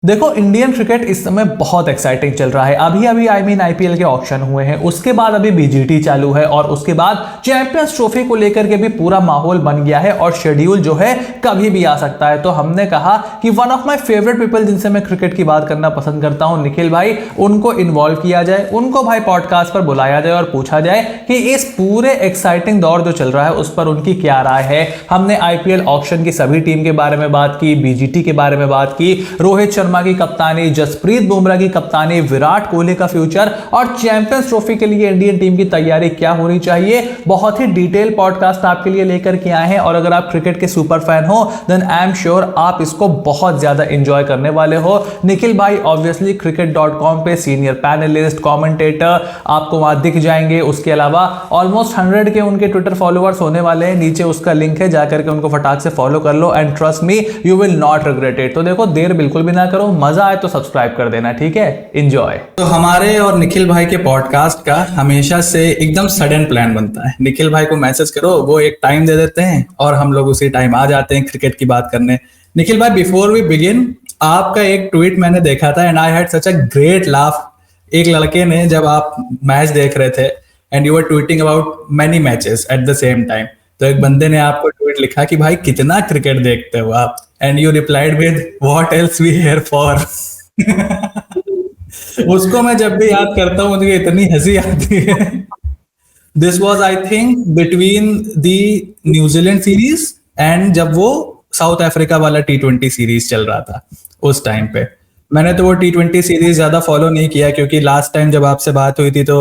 देखो, Indian cricket इस समय बहुत एक्साइटिंग चल रहा है। अभी अभी आईपीएल के ऑक्शन हुए हैं, उसके बाद अभी बीजीटी चालू है और उसके बाद चैंपियंस ट्रॉफी को लेकर के भी पूरा माहौल बन गया है और शेड्यूल जो है कभी भी आ सकता है। तो हमने कहा कि one of my favourite people जिनसे मैं क्रिकेट की बात करना पसंद करता हूं, निखिल भाई, उनको इन्वॉल्व किया जाए, उनको भाई पॉडकास्ट पर बुलाया जाए और पूछा जाए कि इस पूरे एक्साइटिंग दौर जो चल रहा है उस पर उनकी क्या राय है। हमने आईपीएल ऑक्शन की सभी टीम के बारे में बात की, बीजीटी के बारे में बात की, रोहित शर्मा की कप्तानी, जसप्रीत बुमराह की कप्तानी, विराट कोहली का फ्यूचर और चैंपियंस ट्रॉफी के लिए इंडियन टीम की तैयारी क्या होनी चाहिए। बहुत ही डिटेल पॉडकास्ट आपके लिए लेकर के आए हैं और अगर आप क्रिकेट के सुपर फैन हो देन आई एम श्योर आप इसको बहुत ज्यादा एंजॉय करने वाले हो। निखिल भाई ऑब्वियसली cricket.com पे सीनियर पैनलिस्ट, कमेंटेटर आपको वहां दिख जाएंगे। उसके अलावा ऑलमोस्ट 100 के उनके ट्विटर फॉलोअर्स होने वाले हैं, नीचे उसका लिंक है, जाकर के उनको फटाक से फॉलो कर लो and trust me you will not regret it. तो देखो, देर बिल्कुल भी ना करो, मजा आए तो सब्सक्राइब कर देना, ठीक है? एंजॉय। तो हमारे और निखिल भाई के पॉडकास्ट का हमेशा से एकदम सडन प्लान बनता है। निखिल भाई को मैसेज करो, वो एक टाइम दे देते हैं और हम लोग उसी टाइम आ जाते हैं क्रिकेट की बात करने। निखिल भाई, बिफोर वी बिगिन, आपका एक ट्वीट मैंने देखा था and I had such a great laugh. एक लड़के ने, जब आप मैच देख रहे थे and you were tweeting about many matches at the same time, तो एक बंदे ने आपको ट्वीट लिखा कि भाई कितना क्रिकेट देखते हो आप, and you replied with what else we hear for. उसको मैं जब भी याद करता हूँ मुझे इतनी हंसी आती है। This was I think between the New Zealand series and जब वो साउथ अफ्रीका वाला T20 सीरीज चल रहा था उस टाइम पे। मैंने तो वो T20 सीरीज ज्यादा फॉलो नहीं किया क्योंकि लास्ट टाइम जब आपसे बात हुई थी तो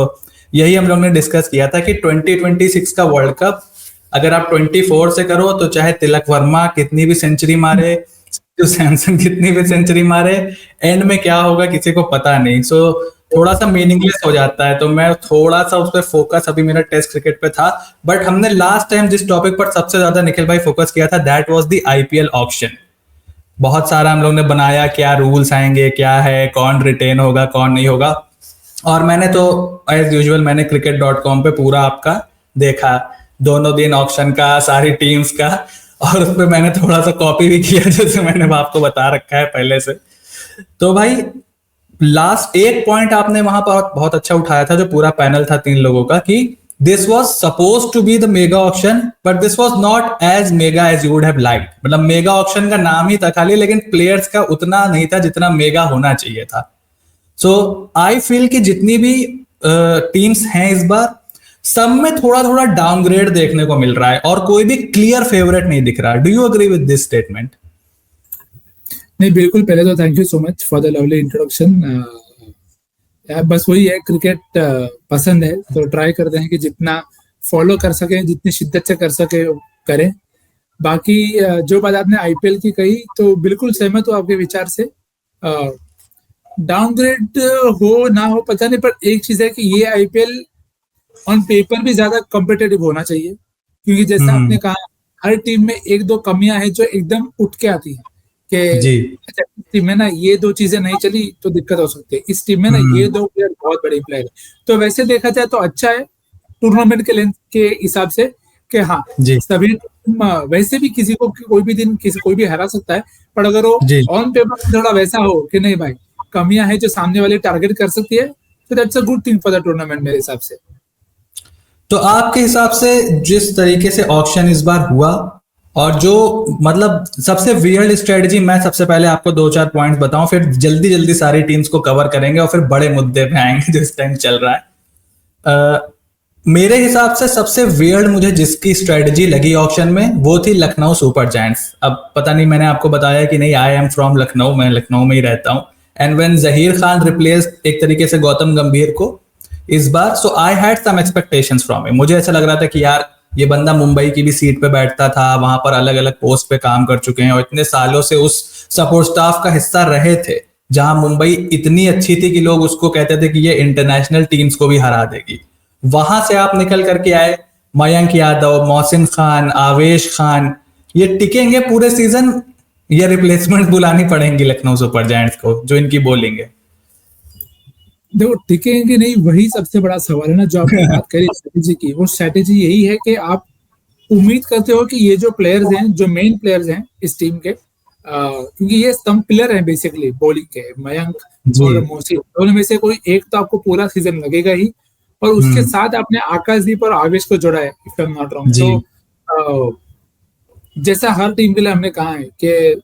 यही हम लोग ने डिस्कस किया था कि 2026 का वर्ल्ड कप अगर आप 24 से करो तो चाहे तिलक वर्मा कितनी भी सेंचुरी मारे, जो सैमसन कितनी भी सेंचुरी मारे, एंड में क्या होगा किसी को पता नहीं। सो थोड़ा सा मीनिंगलेस हो जाता है। तो मैं थोड़ा सा उस पर फोकस अभी मेरा टेस्ट क्रिकेट पे था, बट हमने लास्ट टाइम जिस टॉपिक पर सबसे ज्यादा निखिल भाई फोकस किया था that was the IPL auction. बहुत सारा हम लोग ने बनाया, क्या रूल्स आएंगे, क्या है, कौन रिटेन होगा, कौन नहीं होगा। और मैंने तो एज यूजुअल मैंने cricket.com पे पूरा आपका देखा, दोनों दिन ऑक्शन का, सारी टीम्स का, और उस पर मैंने थोड़ा सा कॉपी भी किया जैसे मैंने आपको बता रखा है पहले से। तो भाई लास्ट एक पॉइंट आपने वहां पर बहुत अच्छा उठाया था, जो पूरा पैनल था 3 लोगों का, कि this was suppose to be the mega auction but this was not as mega as you would have like. मतलब मेगा ऑक्शन का नाम ही था खाली, लेकिन प्लेयर्स का उतना नहीं था जितना मेगा होना चाहिए था। सो आई फील कि जितनी भी टीम्स हैं इस बार, सब में थोड़ा थोड़ा डाउनग्रेड देखने को मिल रहा है और कोई भी क्लियर फेवरेट नहीं दिख रहा। Do you agree with this statement? नहीं, बिल्कुल। पहले तो thank you so much for the lovely introduction. बस वही है, क्रिकेट पसंद है तो ट्राई करते हैं कि जितना फॉलो कर सके, जितनी शिद्दत से कर सके करें। बाकी जो बात आपने आईपीएल की कही तो बिल्कुल सहमत हूँ आपके विचार से। डाउनग्रेड हो ना हो पता नहीं, पर एक चीज है कि ये आईपीएल ऑन पेपर भी ज्यादा कॉम्पिटेटिव होना चाहिए, क्योंकि जैसा आपने कहा हर टीम में 1-2 कमियां हैं जो एकदम उठ के आती हैं कि अच्छा, इस टीम में ना ये 2 चीजें नहीं चली तो दिक्कत हो सकती है, इस टीम में ना ये 2 प्लेयर बहुत बड़े प्लेयर है। तो वैसे देखा जाए तो अच्छा है टूर्नामेंट के लेंथ के हिसाब से कि हाँ, सभी वैसे भी किसी को कोई भी दिन कोई भी हरा सकता है, पर अगर वो ऑन पेपर थोड़ा वैसा हो कि नहीं भाई कमियां हैं जो सामने वाले टारगेट कर सकती है, तो that's a good thing for the tournament मेरे हिसाब से। तो आपके हिसाब से जिस तरीके से ऑक्शन इस बार हुआ, और जो मतलब सबसे वियर्ड स्ट्रेटजी, मैं सबसे पहले आपको 2-4 पॉइंट्स बताऊं, फिर जल्दी जल्दी सारी टीम्स को कवर करेंगे और फिर बड़े मुद्दे पे आएंगे जो इस टाइम चल रहा है। मेरे हिसाब से सबसे वियर्ड मुझे जिसकी स्ट्रेटजी लगी ऑक्शन में वो थी लखनऊ सुपर जायंट्स। अब पता नहीं मैंने आपको बताया कि नहीं, आई एम फ्रॉम लखनऊ, मैं लखनऊ में ही रहता हूँ। And when Zaheer Khan replace एक तरीके से गौतम गंभीर को इस बार, so I had some expectations from him. मुझे ऐसा लग रहा था कि यार ये बंदा मुंबई की भी सीट पे बैठता था, वहां पर अलग अलग पोस्ट पे काम कर चुके हैं और इतने सालों से उस सपोर्ट स्टाफ का हिस्सा रहे थे जहां मुंबई इतनी अच्छी थी कि लोग उसको कहते थे कि ये इंटरनेशनल टीम्स को भी हरा देगी। वहां से आप निकल करके आए, मयंक यादव, मोहसिन खान, आवेश खान, ये टिकेंगे पूरे सीजन या रिप्लेसमेंट बुलानी पड़ेंगी लखनऊ सुपर जायंट्स को जो इनकी बॉलिंग है? देखो, टिकेंगे नहीं, वही सबसे बड़ा सवाल है ना जो आपने बात करी स्ट्रेटेजी की। वो स्ट्रेटेजी यही है कि आप उम्मीद करते हो कि ये जो प्लेयर्स हैं, जो मेन प्लेयर्स हैं इस टीम के, क्योंकि ये स्तंभ पिलर है बेसिकली बॉलिंग के, मयंक जी। और मोसी, दोनों में से कोई एक तो आपको पूरा सीजन लगेगा ही, और उसके साथ आपने आकाशदीप और आवेश को जोड़ा है if I am not wrong. जी। तो जैसा हर टीम के लिए हमने कहा है कि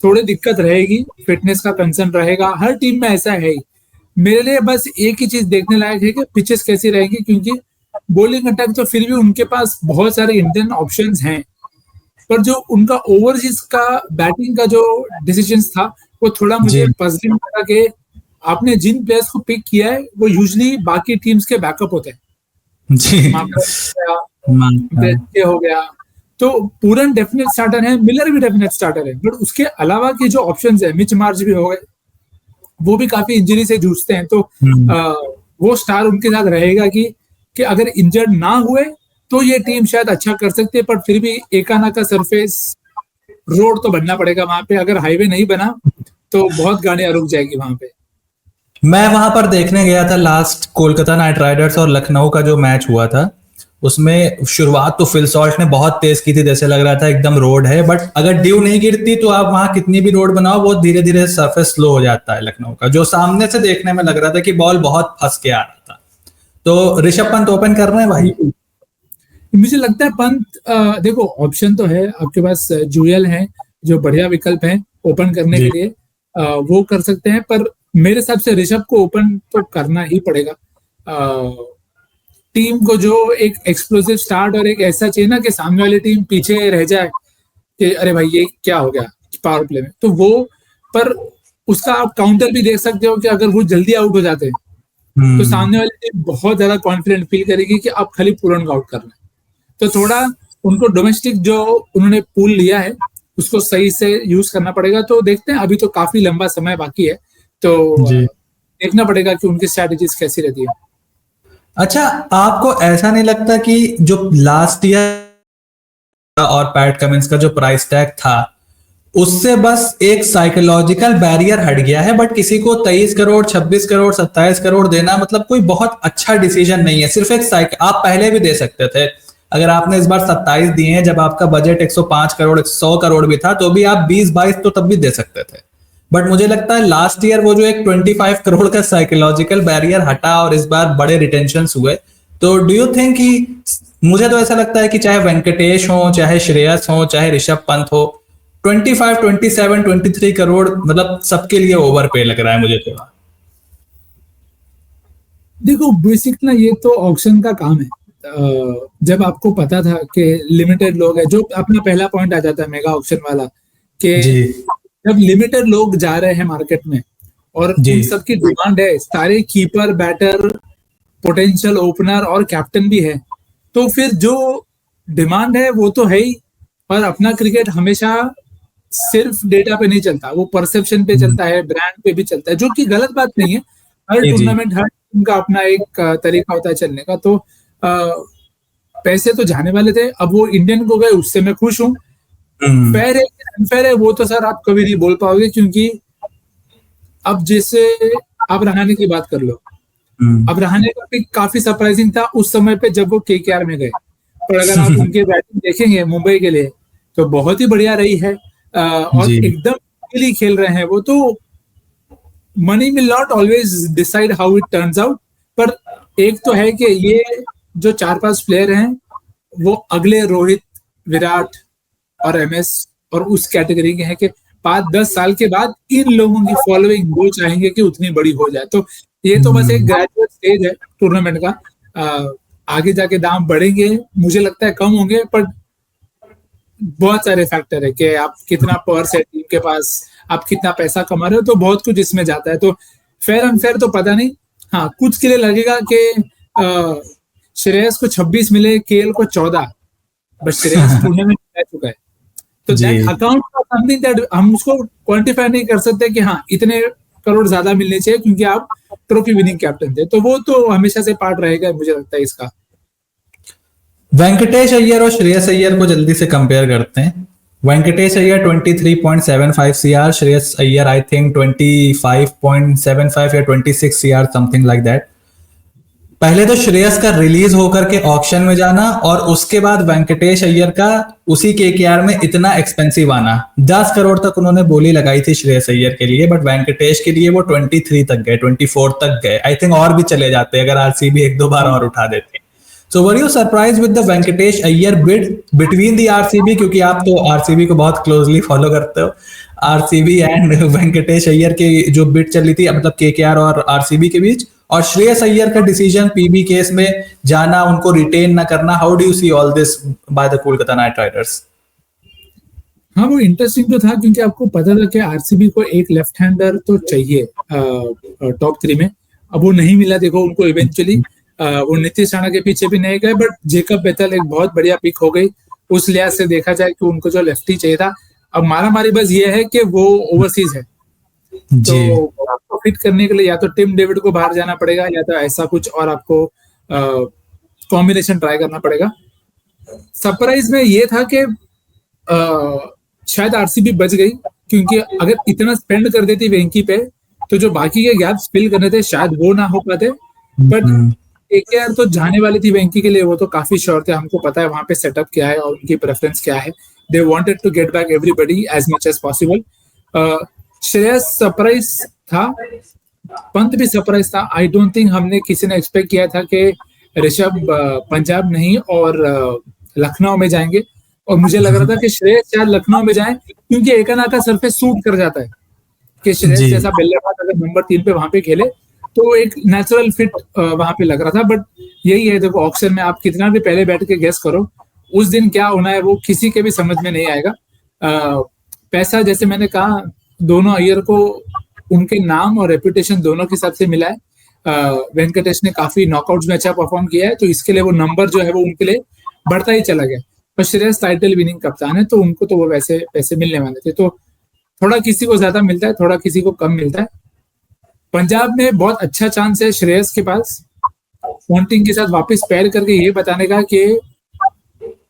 थोड़ी दिक्कत रहेगी, फिटनेस का कंसर्न रहेगा, हर टीम में ऐसा है ही। मेरे लिए बस एक ही चीज देखने लायक है कि पिचेस कैसी रहेगी, क्योंकि बॉलिंग अटैक तो फिर भी उनके पास बहुत सारे इंडियन ऑप्शंस हैं, पर जो उनका ओवरसीज का बैटिंग का जो डिसीजन था वो थोड़ा मुझे जी। पॉजिटिव लगा कि आपने जिन प्लेयर्स को पिक किया है वो यूजुअली बाकी टीम्स के बैकअप होते हैं। जी। ब्रेस्ट हो गया, तो पूरन डेफिनेट स्टार्टर है, मिलर भी डेफिनेट स्टार्टर है, बट उसके अलावा के जो ऑप्शंस है, मिच मार्श भी हो गए, वो भी काफी इंजरी से जूझते हैं। तो वो स्टार उनके साथ रहेगा कि अगर इंजर्ड ना हुए तो ये टीम शायद अच्छा कर सकती है, पर फिर भी एकाना का सरफेस रोड तो बनना पड़ेगा वहां पे। अगर हाईवे नहीं बना तो बहुत गाड़ियां रुक जाएगी वहां पे। मैं वहां पर देखने गया था लास्ट कोलकाता नाइट राइडर्स और लखनऊ का जो मैच हुआ था, उसमें शुरुआत तो फिल सॉल्ट ने बहुत तेज की थी, जैसे लग रहा था एकदम रोड है, बट अगर ड्यू नहीं गिरती तो आप वहां कितनी भी रोड बनाओ वो धीरे धीरे सरफेस स्लो हो जाता है लखनऊ का। जो सामने से देखने में लग रहा था कि बॉल बहुत फंस के आ रहा था। तो ऋषभ पंत ओपन कर रहे हैं भाई। मुझे लगता है पंत, देखो ऑप्शन तो है आपके पास, जूयल है जो बढ़िया विकल्प है ओपन करने के लिए, वो कर सकते हैं, पर मेरे हिसाब से ऋषभ को ओपन तो करना ही पड़ेगा। टीम को जो एक एक्सप्लोसिव स्टार्ट और एक ऐसा चाहिए ना कि सामने वाली टीम पीछे रह जाए कि अरे भाई ये क्या हो गया पावर प्ले में, तो वो, पर उसका आप काउंटर भी देख सकते हो कि अगर वो जल्दी आउट हो जाते हैं तो सामने वाली टीम बहुत ज्यादा कॉन्फिडेंट फील करेगी कि आप खाली पूर्ण आउट कर रहे हैं। तो थोड़ा उनको डोमेस्टिक जो उन्होंने पूल लिया है उसको सही से यूज करना पड़ेगा। तो देखते हैं, अभी तो काफी लंबा समय बाकी है, तो देखना पड़ेगा कि उनकी स्ट्रैटेजीज कैसी रहती है। अच्छा, आपको ऐसा नहीं लगता कि जो लास्ट ईयर और पैट कमिंस का जो प्राइस टैग था उससे बस एक साइकोलॉजिकल बैरियर हट गया है, बट किसी को 23 करोड़ 26 करोड़ 27 करोड़ देना मतलब कोई बहुत अच्छा डिसीजन नहीं है। सिर्फ एक आप पहले भी दे सकते थे, अगर आपने इस बार 27 दिए हैं जब आपका बजट 105 करोड़ 100 करोड़ भी था, तो भी आप 20-22 तो तब भी दे सकते थे। बट मुझे लगता है लास्ट ईयर वो जो एक 25 करोड़ का साइकोलॉजिकल बैरियर हटा और इस बार बड़े रिटेंशन हुए, तो डू यू थिंक कि, मुझे तो ऐसा लगता है कि चाहे वेंकटेश हो, चाहे श्रेयस हो, चाहे ऋषभ पंत हो, 25 27 23 करोड़ मतलब सबके लिए ओवर पे लग रहा है मुझे थोड़ा। देखो बेसिक ना ये तो ऑक्शन का काम है। जब आपको पता था कि लिमिटेड लोग है, जो अपना पहला पॉइंट आ जाता है मेगा ऑक्शन वाला, कि जब लिमिटेड लोग जा रहे हैं मार्केट में और उन सबकी डिमांड है, सारे कीपर, बैटर, पोटेंशियल ओपनर और कैप्टन भी है, तो फिर जो डिमांड है वो तो है ही। और अपना क्रिकेट हमेशा सिर्फ डेटा पे नहीं चलता, वो परसेप्शन पे चलता है, ब्रांड पे भी चलता है, जो कि गलत बात नहीं है। हर टूर्नामेंट, हर टीम का अपना एक तरीका होता है चलने का। तो पैसे तो जाने वाले थे, अब वो इंडियन को गए, उससे मैं खुश हूँ। फेयर है अनफेयर है वो तो सर आप कभी नहीं बोल पाओगे, क्योंकि अब जैसे आप रहाणे की बात कर लो, अब रहाणे का पिक काफी सरप्राइजिंग था उस समय पे जब वो केकेआर में गए, पर अगर आप उनके बैटिंग देखेंगे मुंबई के लिए तो बहुत ही बढ़िया रही है, और एकदम खेल रहे हैं वो। तो money will not always decide how it turns out, पर एक तो है कि ये जो 4-5 प्लेयर हैं वो अगले रोहित, विराट और एमएस और उस कैटेगरी के हैं कि 5-10 साल के बाद इन लोगों की फॉलोइंग वो चाहेंगे कि उतनी बड़ी हो जाए। तो ये तो बस एक ग्रेजुएट स्टेज है टूर्नामेंट का, आगे जाके दाम बढ़ेंगे, मुझे लगता है कम होंगे, पर बहुत सारे फैक्टर है कि आप कितना पर्स है टीम के पास, आप कितना पैसा कमा रहे हो, तो बहुत कुछ इसमें जाता है। तो फेयर अनफेयर तो पता नहीं, हाँ कुछ के लिए लगेगा कि श्रेयस को 26 मिले, केएल को 14, बस श्रेयस टूर्नामेंट रह चुका है, तो दैट अकाउंट समथिंग दैट हम उसको क्वांटिफाई नहीं कर सकते कि हाँ इतने करोड़ ज्यादा मिलने चाहिए क्योंकि आप ट्रॉफी विनिंग कैप्टन थे। तो वो तो हमेशा से पार्ट रहेगा मुझे लगता है इसका। वेंकटेश अय्यर और श्रेयस अय्यर को जल्दी से कंपेयर करते हैं। Venkatesh Iyer 23.75 CR, Shreyas Iyer I think 25.75 या 26 CR, समथिंग लाइक दैट। पहले तो श्रेयस का रिलीज होकर के ऑक्शन में जाना और उसके बाद वेंकटेश अय्यर का उसी केकेआर में इतना एक्सपेंसिव आना। 10 करोड़ तक उन्होंने बोली लगाई थी श्रेयस अय्यर के लिए, बट वेंकटेश के लिए वो 23 तक गए, 24 तक गए। आई थिंक और भी चले जाते अगर आरसीबी एक दो बार और उठा देती। So were you surprised with the Venkatesh Iyer bid between the RCB, क्योंकि आप तो आरसीबी को बहुत क्लोजली फॉलो करते हो, आरसीबी एंड वेंकटेश अय्यर की जो बिड चल रही थी मतलब केकेआर और आरसीबी के बीच, और श्रेयस अय्यर का डिसीजन पीबी केस में जाना, उनको रिटेन ना करना, how do you see all this by the Kolkata Knight Riders? हाँ, वो इंटरेस्टिंग तो था क्योंकि आपको पता था कि आरसीबी को एक लेफ्ट हैंडर तो चाहिए टॉप 3 में। अब वो नहीं मिला, देखो उनको इवेंचुअली वो नीतीश राणा के पीछे भी नहीं गए, बट जेकब बेथल एक बहुत बढ़िया पिक हो गई उस लिहाज से देखा जाए कि उनको जो लेफ्टी चाहिए था। अब मारामारी बस ये है कि वो ओवरसीज है, तो आपको फिट करने के लिए या तो टिम डेविड को बाहर जाना पड़ेगा या तो ऐसा कुछ और आपको कॉम्बिनेशन ट्राई करना पड़ेगा। सरप्राइज में ये था कि शायद आरसीबी बच गई, क्योंकि अगर इतना स्पेंड कर देती वेंकी पे तो जो बाकी के गैप्स फिल करने थे शायद वो ना हो पाते। बट केकेआर तो जाने वाली थी वेंकी के लिए, वो तो काफी श्योर थे, हमको पता है वहां पे सेटअप क्या है और उनकी प्रेफरेंस क्या है। They wanted to get back everybody as much as possible. Shreyas surprise था, पंत भी सरप्राइज था। आई डोंट थिंक हमने किसी ने एक्सपेक्ट किया था कि ऋषभ पंजाब नहीं और लखनऊ में जाएंगे, और मुझे लग रहा था कि श्रेयस शायद लखनऊ में जाए क्योंकि एकना का सरफेस सूट कर जाता है कि श्रेयस जैसा बल्लेबाज अगर नंबर 3 पे वहां पे खेले तो एक नेचुरल फिट वहां पे लग रहा था। बट यही है, देखो ऑक्शन में आप कितना भी पहले बैठ के गेस करो, उस दिन क्या होना है वो किसी के भी समझ में नहीं आएगा। पैसा जैसे मैंने कहा दोनों अय्यर को उनके नाम और रेपुटेशन दोनों के हिसाब से मिला है। वेंकटेश ने काफी नॉकआउट्स में अच्छा परफॉर्म किया है, तो इसके लिए वो नंबर जो है वो उनके लिए बढ़ता ही चला गया। पर श्रेयस टाइटल विनिंग कप्तान है तो उनको तो वो वैसे पैसे मिलने वाले थे, तो थोड़ा किसी को ज्यादा मिलता है, थोड़ा किसी को कम मिलता है। पंजाब में बहुत अच्छा चांस है श्रेयस के पास पॉन्टिंग के साथ वापस पैर करके ये बताने का कि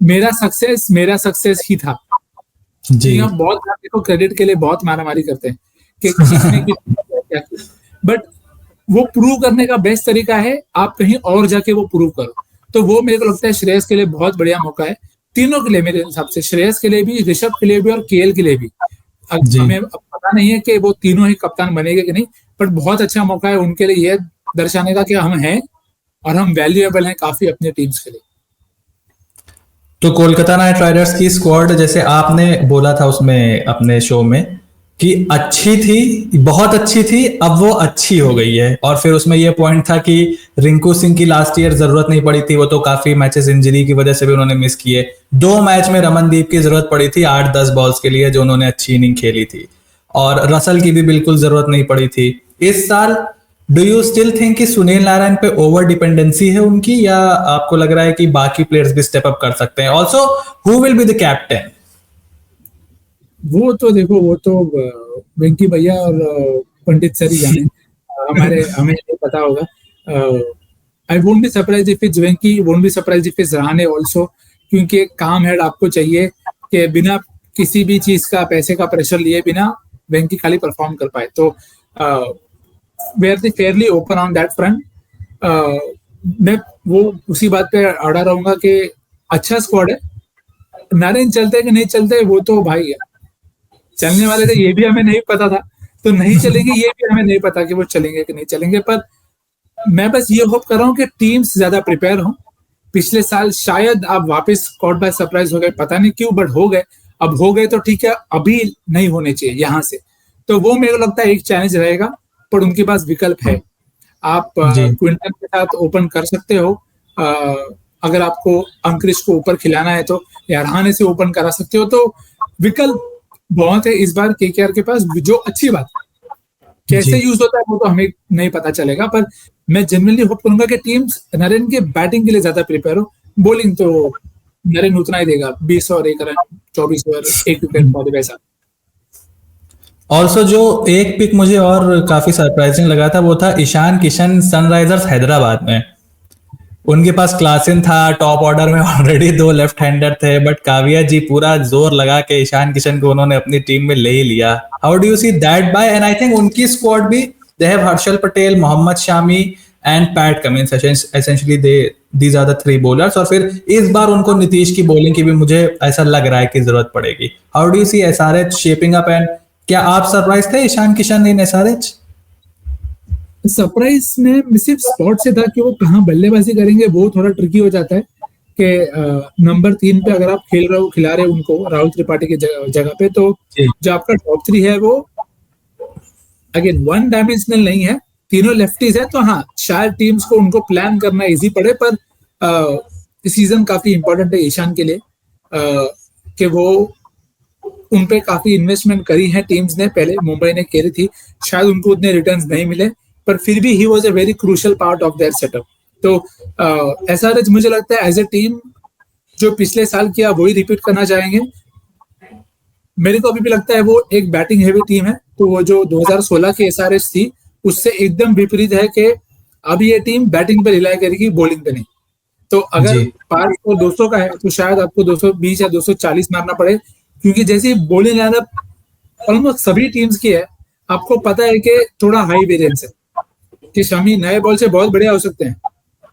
मेरा सक्सेस ही था जी। हम बहुत देखो क्रेडिट के लिए बहुत मारामारी करते हैं कि किसने क्या किया, बट वो प्रूव करने का बेस्ट तरीका है आप कहीं और जाके वो प्रूव करो। तो वो मेरे को लगता है श्रेयस के लिए बहुत बढ़िया मौका है, तीनों के लिए मेरे हिसाब से, श्रेयस के लिए भी, ऋषभ के लिए भी और केएल के लिए भी। हमें पता नहीं है कि वो तीनों ही कप्तान बनेंगे कि नहीं, बट बहुत अच्छा मौका है उनके लिए यह दर्शाने का कि हम हैं और हम वैल्यूएबल हैं काफी अपने टीम्स के लिए। तो कोलकाता नाइट राइडर्स की स्क्वाड जैसे आपने बोला था उसमें अपने शो में कि अच्छी थी, बहुत अच्छी थी, अब वो अच्छी हो गई है, और फिर उसमें ये पॉइंट था कि रिंकू सिंह की लास्ट ईयर जरूरत नहीं पड़ी थी, वो तो काफी मैचेस इंजरी की वजह से भी उन्होंने मिस किए। 2 मैच में रमनदीप की जरूरत पड़ी थी 8-10 बॉल्स के लिए जो उन्होंने अच्छी इनिंग खेली थी, और रसल की भी बिल्कुल जरूरत नहीं पड़ी थी। इस साल डू यू स्टिल थिंक कि सुनील नारायण पे ओवर डिपेंडेंसी है उनकी, या आपको लग रहा है कि बाकी प्लेयर्स भी स्टेप अप कर सकते हैं? Also who will be the captain? वो तो देखो, वो तो वेंकी भैया और पंडित सर ही जाने, हमें नहीं पता होगा। I won't be surprise if it's Venky, won't be surprise if it's Rahane also, क्योंकि एक काम हेड आपको चाहिए कि बिना किसी भी चीज का पैसे का प्रेशर लिए बिना वेंकी खाली परफॉर्म कर पाए। तो we are fairly open on that front. मैं वो उसी बात पे अड़ा रहूंगा कि अच्छा स्क्वाड है, नारायण चलते कि नहीं चलते वो तो भाई चलने वाले थे ये भी हमें नहीं पता था, तो नहीं चलेंगे ये भी हमें नहीं पता कि वो चलेंगे कि नहीं चलेंगे। पर मैं बस ये होप कर रहा हूँ कि टीम्स ज्यादा प्रिपेयर हो। पिछले साल शायद आप वापस कॉट बाय सरप्राइज हो गए, पता नहीं क्यों, बट हो गए। अब हो गए तो ठीक है, अभी नहीं होने चाहिए यहाँ से, तो वो मेरे को लगता है एक चैलेंज रहेगा, पर उनके पास विकल्प है। आप क्विंटन के साथ ओपन कर सकते हो, अगर आपको अंक्रिश को ऊपर खिलाना है तो, या रहाणे से ओपन करा सकते हो, तो विकल्प बहुत है इस बार केकेआर के पास, जो अच्छी बात है। कैसे यूज होता है वो तो हमें नहीं पता चलेगा, पर मैं जनरली होप करूंगा कि टीम्स नरेन के बैटिंग के लिए ज्यादा प्रिपेयर हो। बॉलिंग तो नरेन उतना ही देगा, 20 और 1 रन, 24 ओवर, 1 विकेट पौधे वैसा। ऑल्सो जो एक पिक मुझे और काफी सरप्राइजिंग लगा था वो था ईशान किशन सनराइजर्स हैदराबाद में। उनके पास क्लासन था, टॉप ऑर्डर में ऑलरेडी 2 लेफ्ट हैंडर थे, बट काविया जी पूरा जोर लगा के ईशान किशन को उन्होंने अपनी टीम में ले ही लिया। How do you see that buy? And I think उनकी स्क्वाड भी, they have Harshal Patel, Mohammed Shami and Pat Cummins, essentially these are the three bowlers. और फिर इस बार उनको नीतीश की बॉलिंग की भी मुझे ऐसा लग रहा है कि जरूरत पड़ेगी। How do you see SRH shaping up, and क्या आप सरप्राइज थे Ishan Kishan in SRH? Surprise में सिर्फ स्पॉट से था कि वो कहाँ बल्लेबाजी करेंगे, वो थोड़ा ट्रिकी हो जाता है कि नंबर 3 पे अगर आप खिला रहे हो उनको राहुल त्रिपाठी की जगह पे, तो जो आपका टॉप 3 है वो अगेन वन डायमेंशनल नहीं है, तीनों लेफ्टीज है। तो हाँ, शायद टीम्स को उनको प्लान करना इजी पड़े, पर सीजन काफी इंपॉर्टेंट है ईशान के लिए कि वो उन पे काफी इन्वेस्टमेंट करी है टीम्स ने, पहले मुंबई ने करी थी, शायद उनको उतने रिटर्न्स नहीं मिले, पर फिर भी he was a very crucial part of their setup. तो एसआरएच मुझे लगता है एज ए टीम जो पिछले साल किया वही रिपीट करना चाहेंगे। मेरे को अभी भी लगता है वो एक बैटिंग हेवी टीम है, तो वो जो 2016 की एसआरएच थी उससे एकदम विपरीत है कि अब ये टीम बैटिंग पे रिलाई करेगी, बॉलिंग पे नहीं। तो अगर पार स्कोर 200 का है तो शायद आपको 220 या 240 मारना पड़े, क्योंकि जैसी बॉलिंग लाइनअप ऑलमोस्ट सभी टीम्स की है, आपको पता है कि थोड़ा हाई वेरिएंस है कि शमी नए बॉल से बहुत बढ़िया हो सकते हैं,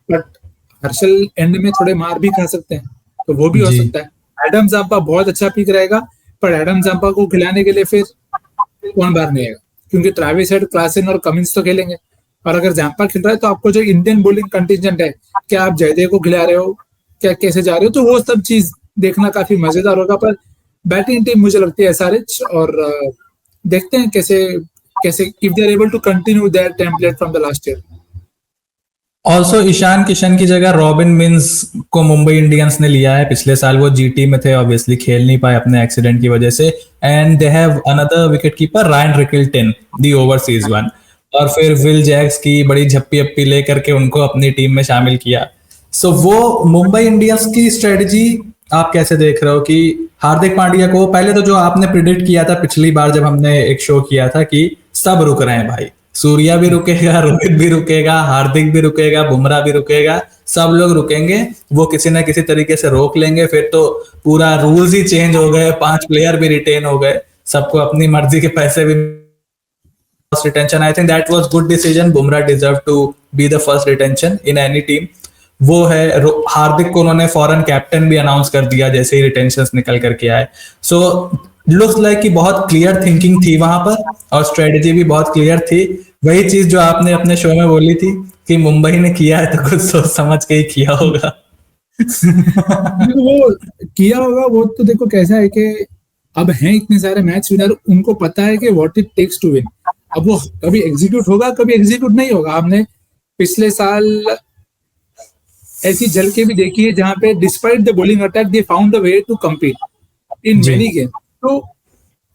बट हर्षल एंड में थोड़े मार भी खा सकते हैं, तो वो भी हो सकता है। एडम जाम्पा बहुत अच्छा पिक रहेगा, पर एडम जाम्पा को खिलाने के लिए फिर कौन बाहर नहीं आएगा, क्योंकि ट्रेविस हेड, क्लासन और कमिंस तो खेलेंगे। और अगर जाम्पा खेल रहा है तो आपको जो इंडियन बॉलिंग कंटिजेंट है, क्या आप जयदेव को खिला रहे हो, क्या कैसे जा रहे हो, तो वो सब चीज देखना काफी मजेदार होगा। पर बैटिंग टीम मुझे लगती है एसआरएच, और देखते हैं कैसे if they are able to continue their template from the last year. Also Ishan Kishan की जगह रॉबिन मिन्स को मुंबई इंडियंस ने लिया है। पिछले साल वो जीटी में थे, ऑब्वियसली खेल नहीं पाए अपने एक्सीडेंट की वजह से, and they have another wicket keeper Ryan Rickelton, the overseas one. और फिर विल जैक्स की बड़ी झप्पी अप्पी लेकर के उनको अपनी टीम में शामिल किया। सो वो मुंबई इंडियंस की स्ट्रेटजी आप कैसे देख रहे हो कि हार्दिक पांड्या को, पहले तो जो आपने प्रिडिक्ट किया था पिछली बार जब हमने एक शो किया था कि सब रुक रहे हैं भाई, सूर्या भी रुकेगा, रोहित भी रुकेगा, हार्दिक भी रुकेगा, बुमराह भी रुकेगा, सब लोग रुकेंगे, वो किसी ना किसी तरीके से रोक लेंगे, फिर तो पूरा रूल्स ही चेंज हो गए, 5 प्लेयर भी रिटेन हो गए, सबको अपनी मर्जी के पैसे भी retention. I think that was good decision. Bumrah deserved to be the first retention in any team. वो है हार्दिक को उन्होंने फॉरेन कैप्टन भी अनाउंस कर दिया जैसे ही रिटेंशंस निकल करके आए। सो लुक्स लाइक कि बहुत क्लियर थिंकिंग थी वहां पर और स्ट्रेटेजी भी बहुत क्लियर थी। वही चीज जो आपने अपने शो में बोली थी कि मुंबई ने किया है तो कुछ सोच समझ के ही किया होगा। वो किया होगा, वो तो देखो कैसा है कि अब हैं इतने सारे मैच विनर, उनको पता है कि what it takes to win. अब वो कभी एग्जीक्यूट होगा, कभी एग्जीक्यूट नहीं होगा। हमने पिछले साल ऐसी झलकें भी देखी है जहां पे despite the bowling attack they found a way to compete in many game. तो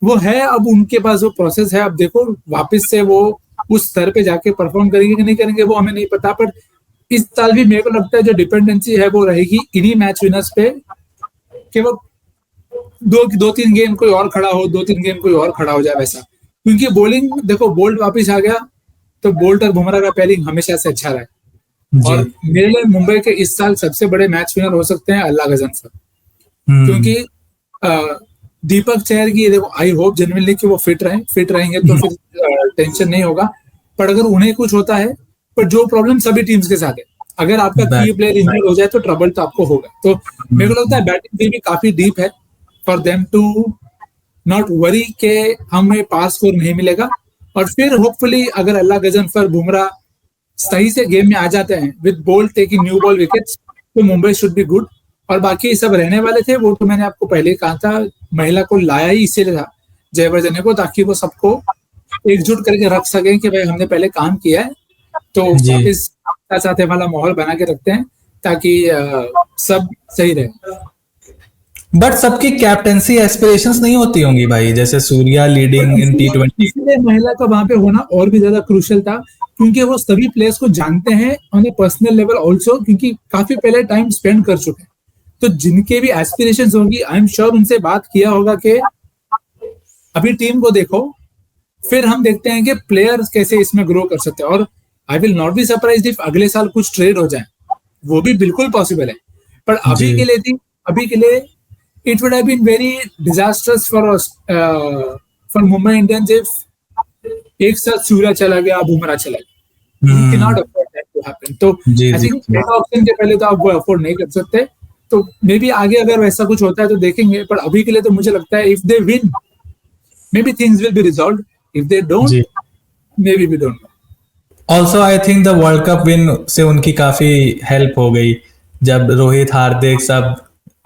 वो है, अब उनके पास वो प्रोसेस है। अब देखो वापस से वो उस स्तर पे जाके परफॉर्म करेंगे कि नहीं करेंगे वो हमें नहीं पता, पर इस साल भी मेरे को लगता है जो डिपेंडेंसी है वो रहेगी इन्हीं मैच विनर्स पे कि वो दो तीन गेम कोई और खड़ा हो, 2-3 गेम कोई और खड़ा हो जाए वैसा। क्योंकि बॉलिंग देखो, बोल्ट वापस आ गया तो बोल्ट और बुमराह का पेयरिंग हमेशा से अच्छा रहा है। और मेरे लिए मुंबई के इस साल सबसे बड़े मैच विनर हो सकते हैं अल्लाह गजनफर, क्योंकि दीपक चहर की देखो, आई होप जेन्युइनली कि वो फिट रहेंगे तो फिर टेंशन नहीं होगा। पर अगर उन्हें कुछ होता है, पर जो प्रॉब्लम सभी टीम्स के साथ है, अगर आपका की प्लेयर इंजर्ड हो जाए तो ट्रबल तो आपको होगा। तो मेरे को लगता है बैटिंग टीम भी काफी डीप है for them to not worry के हमें पास स्कोर नहीं मिलेगा। और फिर होपफुली अगर अल्लाह गजनफर, बुमराह सही से गेम में आ जाते हैं with bolt taking new ball wickets, तो मुंबई शुड बी गुड। और बाकी सब रहने वाले थे, वो तो मैंने आपको पहले ही कहा था, महिला को लाया ही इसीलिए था जयवर्धने को, ताकि वो सबको एकजुट करके रख सके कि भाई हमने पहले काम किया है, तो इस साथ वाला माहौल बना के रखते हैं ताकि सब सही रहे। बट सबकी कैप्टेंसी एस्पिरेशंस नहीं होती होंगी भाई, जैसे सूर्या लीडिंग इन T20, इसलिए महिला का वहां पे होना और भी ज्यादा क्रूशियल था, क्योंकि वो सभी प्लेयर्स को जानते हैं on A personal level also, क्योंकि काफी पहले टाइम स्पेंड कर चुके हैं। तो जिनके भी एस्पिरेशंस होंगी, आई एम श्योर उनसे बात किया होगा कि अभी टीम को देखो, फिर हम देखते हैं कि प्लेयर्स कैसे इसमें ग्रो कर सकते हैं। और I will not be surprised if अगले साल कुछ ट्रेड हो जाए, वो भी बिल्कुल पॉसिबल है। पर अभी के लिए it would have been very disastrous for Mumbai Indians if एक साथ सूर्या चला गया, बुमराह चला गया। You cannot afford that to happen. तो जी, आई जी, थिंक जी। ऑप्शन के पहले तो आप वो अफोर्ड नहीं कर सकते। तो मे बी आगे अगर वैसा कुछ होता है तो देखेंगे, पर अभी के लिए तो मुझे लगता है if they win maybe things will be resolve, if they don't जी। Maybe we don't. Also I think the world cup win से उनकी काफी हेल्प हो गई, जब रोहित हार्दिक सब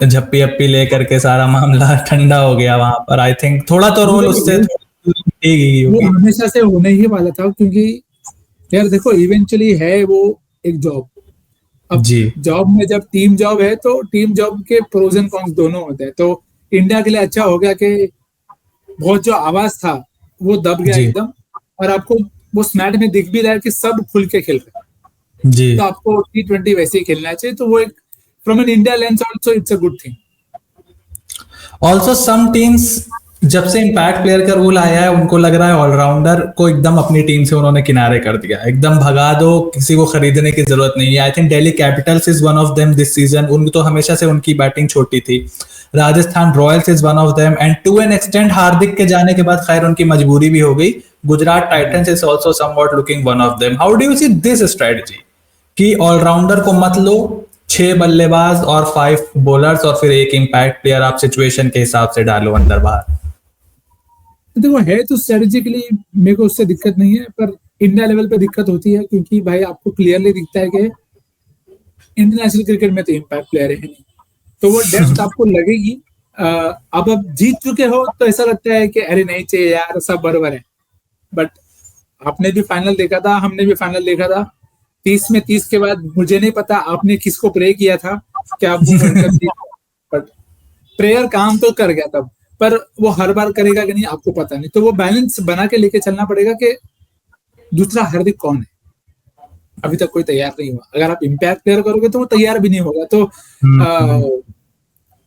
झप्पी अप्पी लेकर के सारा मामला ठंडा हो गया वहां पर। आई थिंक थोड़ा तो रोल उससे थोड़ी ही गई वो होगी। हमेशा से होने ही वाला था, क्योंकि यार देखो इवेंचुअली है वो एक जॉब। अब जी, जॉब में जब टीम जॉब है तो टीम जॉब के प्रोज एंड कॉन्स दोनों होते हैं। तो इंडिया के लिए अच्छा हो गया कि बहुत जो आवाज था वो दब गया जी, एकदम, और आपको वो मैच में दिख भी रहा है कि सब खुल के खेल रहे हैं। जी। तो आपको T20 वैसे ही खेलना चाहिए। तो वो एक from an India lens also it's a good thing. Also some teams, जब से इम्पैक्ट प्लेयर का रूल आया है, उनको लग रहा है ऑलराउंडर को एकदम अपनी टीम से उन्होंने किनारे कर दिया, एकदम भगा दो, किसी को खरीदने की जरूरत नहीं है। I think Delhi Capitals is one of them this season. उन तो हमेशा से उनकी बैटिंग छोटी थी। Rajasthan Royals is one of them, and to an extent Hardik के जाने के बाद खैर उनकी मजबूरी भी हो गई। Gujarat Titans is also somewhat looking one of them. How do you see this strategy कि ऑलराउंडर को मत लो, 6 बल्लेबाज और 5 बॉलर्स और फिर एक इम्पैक्ट प्लेयर आप सिचुएशन के हिसाब से डालो अंदर बाहर? तो देखो है तो स्ट्रेटेजिकली मेरे को उससे दिक्कत नहीं है, पर इंडिया लेवल पे दिक्कत होती है, क्योंकि भाई आपको क्लियरली दिखता है कि इंटरनेशनल क्रिकेट में तो इम्पैक्ट प्लेयर है नहीं, तो वो डेप्थ आपको लगेगी। अब जीत चुके हो तो ऐसा लगता है कि अरे नहीं चाहिए यार, सब बराबर है। बट आपने भी फाइनल देखा था, हमने भी फाइनल देखा था। 30 में 30 के बाद मुझे नहीं पता आपने किसको प्रे किया था कि आप वो world cup Jeet, but prayer काम तो कर गया तब। पर वो हर बार करेगा कि नहीं आपको पता नहीं। तो वो बैलेंस बना के लेके चलना पड़ेगा कि दूसरा हार्दिक कौन है, अभी तक कोई तैयार नहीं हुआ। अगर आप इम्पैक्ट प्लेयर करोगे तो वो तैयार भी नहीं होगा। तो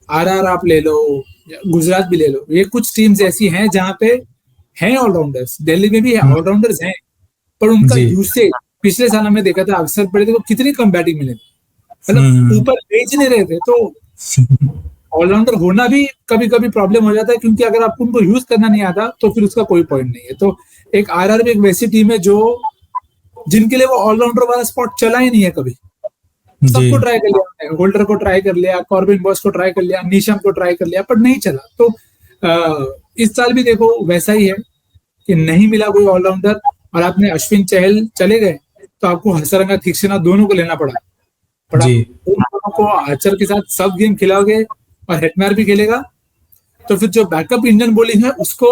आरआर आप ले लो, गुजरात भी ले लो, ये कुछ टीम्स ऐसी हैं जहां पे हैं ऑलराउंडर्स। दिल्ली में भी ऑलराउंडर्स हैं, पर उनका जी। यूसेज पिछले साल हमने देखा था, अक्सर पड़े थे तो कितनी कम बैटिंग मिले, मतलब ऊपर भेज नहीं रहे थे। तो ऑलराउंडर होना भी कभी कभी प्रॉब्लम हो जाता है, क्योंकि अगर आपको उनको यूज करना नहीं आता तो फिर उसका कोई पॉइंट नहीं है। तो एक आरआर भी एक वैसी टीम है जो जिनके लिए वो ऑलराउंडर वाला स्पॉट चला ही नहीं है कभी। जी। सबको ट्राई कर लिया, होल्डर को ट्राई कर लिया, कॉर्बिन बॉस को ट्राई कर लिया, नीशम को ट्राई कर लिया, पर नहीं चला। तो इस साल भी देखो वैसा ही है कि नहीं मिला कोई ऑलराउंडर, और आपने अश्विन चहल चले गए तो आपको हसरंगा थिक्सेना दोनों को लेना पड़ा। जी। उन दोनों को आर्चर के साथ सब गेम खिलाओगे और हेटमायर भी खेलेगा, तो फिर जो बैकअप इंडियन बॉलिंग है उसको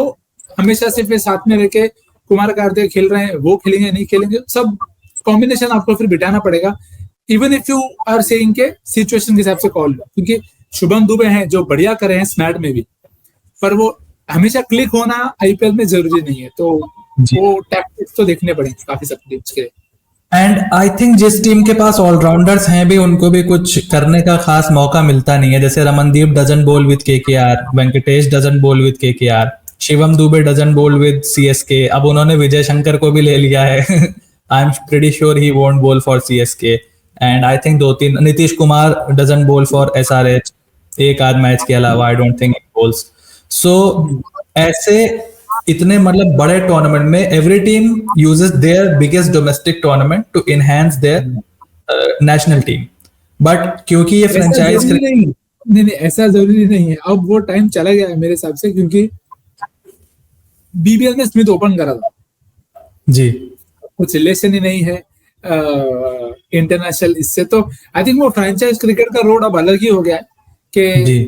हमेशा से फिर साथ में लेके कुमार कार्तिक खेल रहे हैं, वो खेलेंगे नहीं खेलेंगे, सब कॉम्बिनेशन आपको फिर बिठाना पड़ेगा। Even if you are saying के सिचुएशन के हिसाब से कॉल लो, क्योंकि शुभम दुबे हैं जो बढ़िया करे हैं स्मैट में भी, पर वो हमेशा क्लिक होना आईपीएल में जरूरी नहीं है। तो जी। वो टैक्टिक्स तो देखने पड़ेंगे काफी सब टीम्स के लिए। एंड आई थिंक जिस टीम के पास ऑलराउंडर्स हैं भी, उनको भी कुछ करने का खास मौका मिलता नहीं है। जैसे Ramandeep doesn't bowl with KKR, Venkatesh doesn't bowl with KKR, Shivam Dube doesn't bowl with CSK. अब उन्होंने विजय शंकर को भी ले लिया है। I am pretty sure he won't bowl for CSK. And I think 2-3 Nitish Kumar doesn't bowl for SRH, एक आध मैच के अलावा I don't think bowls. So ऐसे इतने मतलब बड़े टूर्नामेंट में every team uses their biggest domestic tournament to enhance their national team. But क्योंकि ये ऐसा फ्रेंचाइज जरूरी नहीं, नहीं नहीं ऐसा जरूरी नहीं है। अब वो टाइम चला गया है मेरे हिसाब से, क्योंकि बीबीएल ने स्मिथ ओपन करा था, जी। कुछ रिलेशन ही नहीं है इंटरनेशनल इससे। तो आई थिंक वो फ्रेंचाइज क्रिकेट का रोड अब अलग ही हो गया है कि जी।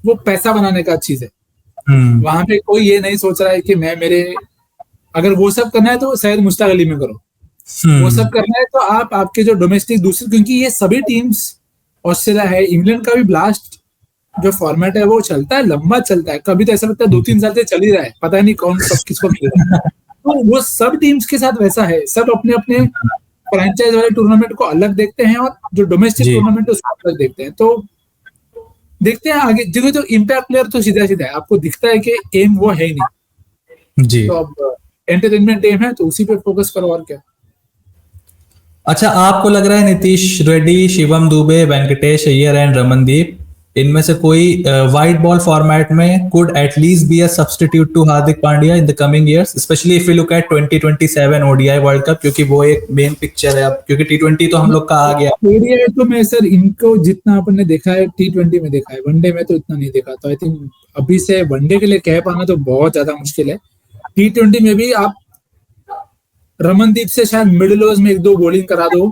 वो पैसा बनाने का चीज है। हम्म। वहां पे कोई ये नहीं सोच रहा है कि मैं मेरे, अगर वो सब करना है तो शायद मुश्ताक अली में करो, वो सब करना है तो आप आपके जो डोमेस्टिक दूसरे, क्योंकि ये सभी टीम्स, ऑस्ट्रेलिया है, इंग्लैंड का भी ब्लास्ट जो फॉर्मेट है वो चलता है, लंबा चलता है। कभी तो ऐसा लगता है 2-3 साल से चल ही रहा है, पता नहीं कौन कब किसको खेलेगा। तो वो सब टीम्स के साथ वैसा है, सब अपने अपने फ्रेंचाइज वाले टूर्नामेंट को अलग देखते हैं और जो डोमेस्टिक जी। टूर्नामेंट है उसको अलग देखते हैं। तो देखते हैं आगे। देखो तो इम्पैक्ट प्लेयर तो सीधा सीधा है, आपको दिखता है कि एम वो है ही नहीं। जी। तो अब एंटरटेनमेंट एम है तो उसी पे फोकस करो, और क्या। अच्छा, आपको लग रहा है नीतीश रेड्डी, शिवम दुबे, वेंकटेश अय्यर एंड रमनदीप इनमें से कोई वाइट बॉल फॉर्मेट में could at least be a substitute to Hardik Pandya in the coming years, especially if you look at 2027 ODI world cup, क्योंकि वो एक मेन पिक्चर है अब, क्योंकि टी20 तो हम लोग का आ गया। ओडीआई तो मैं सर इनको जितना अपन ने देखा है टी20 में देखा है, वनडे में तो इतना नहीं देखा, तो आई थिंक अभी से वनडे के लिए कह पाना तो बहुत ज्यादा मुश्किल है। टी20 में भी आप रमनदीप से शायद मिडिल ओवर्स में एक दो बॉलिंग करा दो,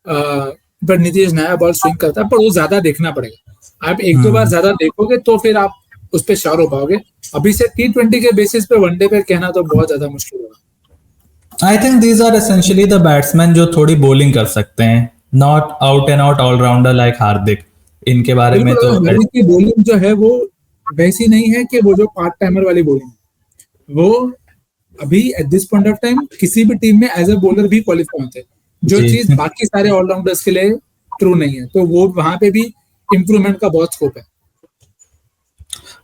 पर नीतीश नया बॉल स्विंग करता है, पर वो ज्यादा देखना पड़ेगा। आप एक दो बार ज्यादा देखोगे तो फिर आप उस पर श्योर हो पाओगे। अभी से टी20 के बेसिस पे वनडे पे कहना तो बहुत ज्यादा मुश्किल होगा। I think these are essentially the batsman जो थोड़ी बॉलिंग कर सकते हैं, not out and out allrounder like Hardik. इनके बारे में तो हार्दिक की बॉलिंग जो है वो वैसी नहीं है कि वो जो पार्ट टाइमर वाली बॉलिंग, वो अभी at this point of time किसी भी टीम में एज अ बॉलर भी क्वालिफाई होते हैं, जो चीज बाकी सारे ऑलराउंडर्स के लिए ट्रू नहीं है, तो वो वहां पे भी इंप्रूवमेंट का बहुत स्कोप है।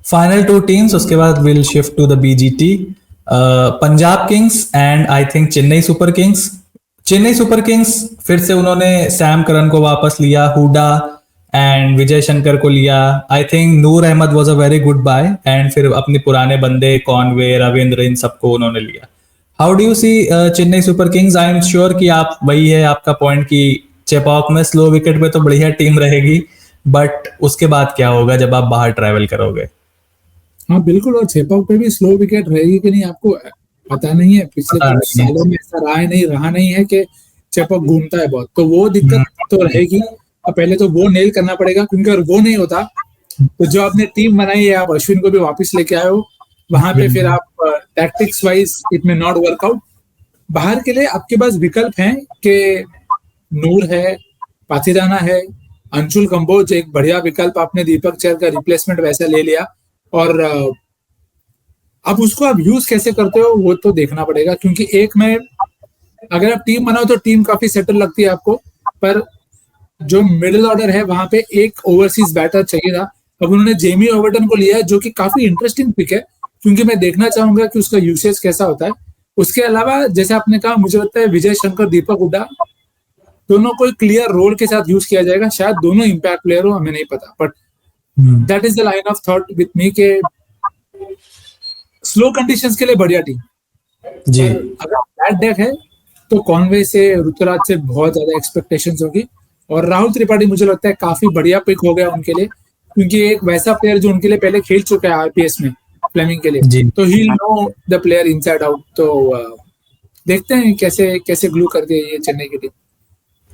फाइनल 2 टीम्स, उसके बाद will shift to the BGT. Punjab Kings and I think Chennai Super Kings. Chennai Super Kings फिर से उन्होंने सैम करन को वापस लिया, हुडा एंड विजय शंकर को लिया। I think Noor Ahmad was a very good buy, and फिर अपने पुराने बंदे कॉनवे, रविंद्र, इन सबको उन्होंने लिया। How do you see Chennai Super Kings? I am sure कि आप, वही है आपका पॉइंट कि चेपॉक में स्लो विकेट पे तो बढ़िया टीम रहेगी, बट उसके बाद क्या होगा जब आप बाहर ट्रैवल करोगे? हाँ बिल्कुल, और चेपॉक पे भी स्लो विकेट रहेगी कि नहीं आपको पता नहीं है। पिछले कुछ सालों में ऐसा रहा नहीं है कि चेपॉक घूमता है बहुत, तो वो दिक्कत तो रहेगी। और पहले तो वो नेल करना पड़ेगा, क्योंकि अगर वो नहीं होता तो जो आपने टीम बनाई है, आप अश्विन को भी वापस लेके आए हो, वहां पे फिर आप टैक्टिक्स वाइज इट में नॉट वर्कआउट। बाहर के लिए आपके पास विकल्प हैं कि नूर है, पाथिराना है, अंशुल कंबोज एक बढ़िया विकल्प, आपने दीपक चहर का रिप्लेसमेंट वैसा ले लिया, और अब उसको आप यूज कैसे करते हो वो तो देखना पड़ेगा। क्योंकि एक में अगर आप टीम बनाओ तो टीम काफी सेटल लगती है आपको, पर जो मिडिल ऑर्डर है वहां पे एक ओवरसीज बैटर चाहिए था। अब उन्होंने जेमी ओवर्टन को लिया है, जो कि काफी इंटरेस्टिंग पिक है, क्योंकि मैं देखना चाहूंगा कि उसका यूसेज कैसा होता है। उसके अलावा जैसे आपने कहा, मुझे लगता है विजय शंकर, दीपक हुड्डा दोनों को क्लियर रोल के साथ यूज किया जाएगा। शायद दोनों इंपैक्ट प्लेयर हो, हमें नहीं पता, but that is the line of thought with me के स्लो कंडीशंस के लिए बढ़िया टीम जी। अगर बैट डेक है तो कॉनवे से, ऋतुराज से बहुत ज्यादा एक्सपेक्टेशंस होगी। और राहुल त्रिपाठी मुझे लगता है काफी बढ़िया पिक हो गया उनके लिए, क्योंकि एक वैसा प्लेयर जो उनके लिए पहले खेल चुका है आरपीएस में फ्लेमिंग के लिए, तो he know the player inside out. तो देखते हैं कैसे कैसे ग्लू करती है ये चेन्नई की टीम।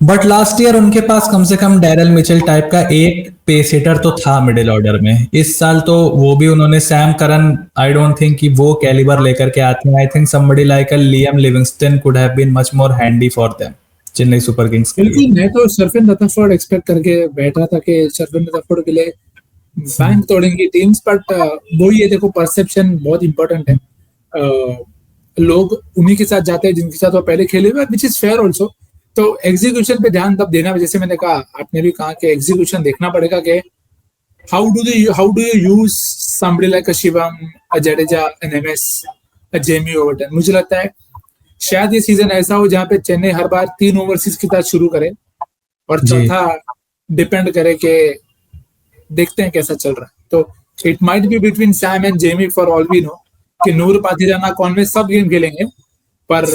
बट लास्ट ईयर उनके पास कम से कम डैरल मिचेल टाइप का एक पेस हिटर तो था मिडिल ऑर्डर में। इस साल तो वो भी उन्होंने Sam Curran, I don't think कि वो कैलिबर लेकर के आते हैं। I think somebody like a Liam Livingstone could have been much more handy for them, Chennai Super Kings के लिए। बिल्कुल, मैं तो शर्फिन रदरफोर्ड एक्सपेक्ट करके बैठा था कि शर्फिन रदरफोर्ड के लिए बैंक तोड़ेंगी टीम्स, बट वो ये देखो, परसेप्शन बहुत इंपॉर्टेंट है। लोग उन्हीं के साथ जाते हैं जिनके साथ वो पहले खेले हुए, विच इज फेयर ऑल्सो। तो एग्जीक्यूशन पे ध्यान तब देना, जैसे मैंने कहा, आपने भी कहा कि एग्जीक्यूशन देखना पड़ेगा कि how do you use somebody like a Shivam, a Jadeja, an MS, a Jamie Overton. मुझे लगता है शायद ये सीजन ऐसा हो जहां पे चेन्नई हर बार 3 ओवरसीज के साथ शुरू करे और चौथा डिपेंड करे कि देखते हैं कैसा चल रहा है। तो it might be between Sam and Jamie for all we know, कि नूर, पाथिराना, कॉनवे सब गेम खेलेंगे, पर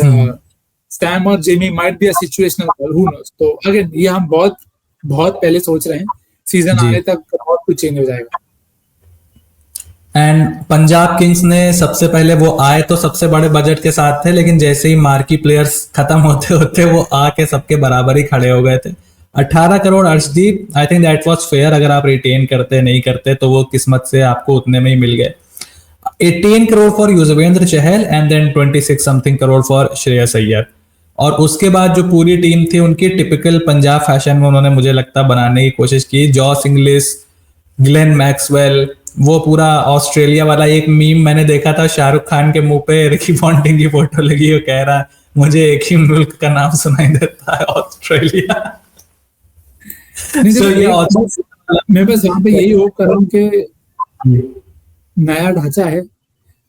सैम और जेमी might be a situational call, who knows. तो अगेन ये हम बहुत बहुत पहले सोच रहे हैं, सीजन आने तक बहुत कुछ चेंज हो जाएगा। एंड पंजाब किंग्स ने सबसे पहले, वो आए तो सबसे बड़े बजट के साथ थे, लेकिन जैसे ही मार्की प्लेयर्स खत्म होते होते वो आके सबके बराबर ही खड़े हो गए थे। 18 crore Arshdeep, I think that was fair. अगर आप रिटेन करते नहीं करते तो वो किस्मत से आपको उतने में ही मिल गए। 18 crore for Yuzvendra Chahal and then 26 something crore for Shreyas Iyer. और उसके बाद जो पूरी टीम थी उनकी टिपिकल पंजाब फैशन में उन्होंने, मुझे लगता, बनाने की कोशिश की। जॉस इंग्लिश, ग्लेन मैक्सवेल, वो पूरा ऑस्ट्रेलिया वाला एक मीम मैंने देखा था, शाहरुख खान के मुंह पे रिकी पॉन्टिंग की फोटो लगी, वो कह रहा मुझे एक ही मुल्क का नाम सुनाई देता है, ऑस्ट्रेलिया। मैं बस वहां पे यही होप कर रहा हूँ कि नया ढांचा है,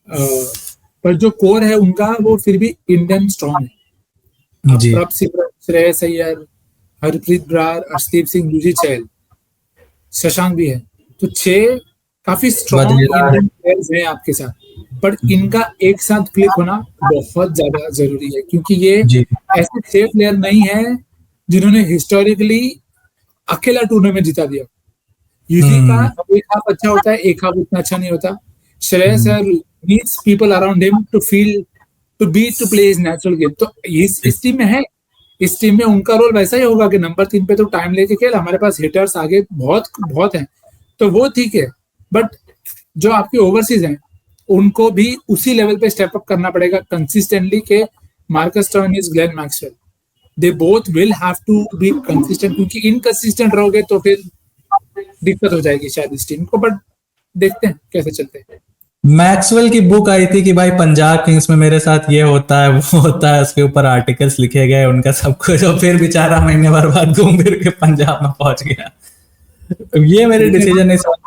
पर जो कोर है उनका वो फिर भी इंडियन स्ट्रॉन्ग है। प्रभ सिंह, श्रेयस अय्यर, हरप्रीत ब्रार, अर्शदीप सिंह, युजी चहल, शशांक भी है, तो 6 काफी स्ट्रॉन्ग वधेरा है। इंडियन प्लेयर्स हैं आपके साथ, बट इनका एक साथ क्लिक होना बहुत ज्यादा जरूरी है, क्योंकि ये जी। ऐसे 6 प्लेयर नहीं है जिन्होंने हिस्टोरिकली अकेला टूर्नामेंट जिता दिया। यूजली का एक हाफ अच्छा होता है, एक हाफ उतना अच्छा नहीं होता। Shreyas needs people around him to feel to play his natural game. तो इस टीम में है, इस टीम में उनका रोल वैसा ही होगा कि नंबर 3 पे तो टाइम लेके खेल, हमारे पास हिटर्स आगे बहुत बहुत हैं, तो वो ठीक है। बट जो आपके ओवरसीज हैं उनको भी उसी लेवल पे स्टेप अप करना पड़ेगा कंसिस्टेंटली के Marcus Stoinis, Glenn Maxwell, they both will have to be consistent, क्योंकि इनकंसिस्टेंट रहोगे तो फिर दिक्कत हो जाएगी शायद इस टीम को। बट देखते हैं कैसे चलते हैं। मैक्सवेल की बुक आई थी कि भाई पंजाब किंग्स में मेरे साथ ये होता है वो होता है, उसके ऊपर आर्टिकल्स लिखे गए उनका सब कुछ, और फिर बेचारा महीने भर बाद घूम फिर के पंजाब में पहुंच गया। ये मेरे डिसीजन नहीं समझ।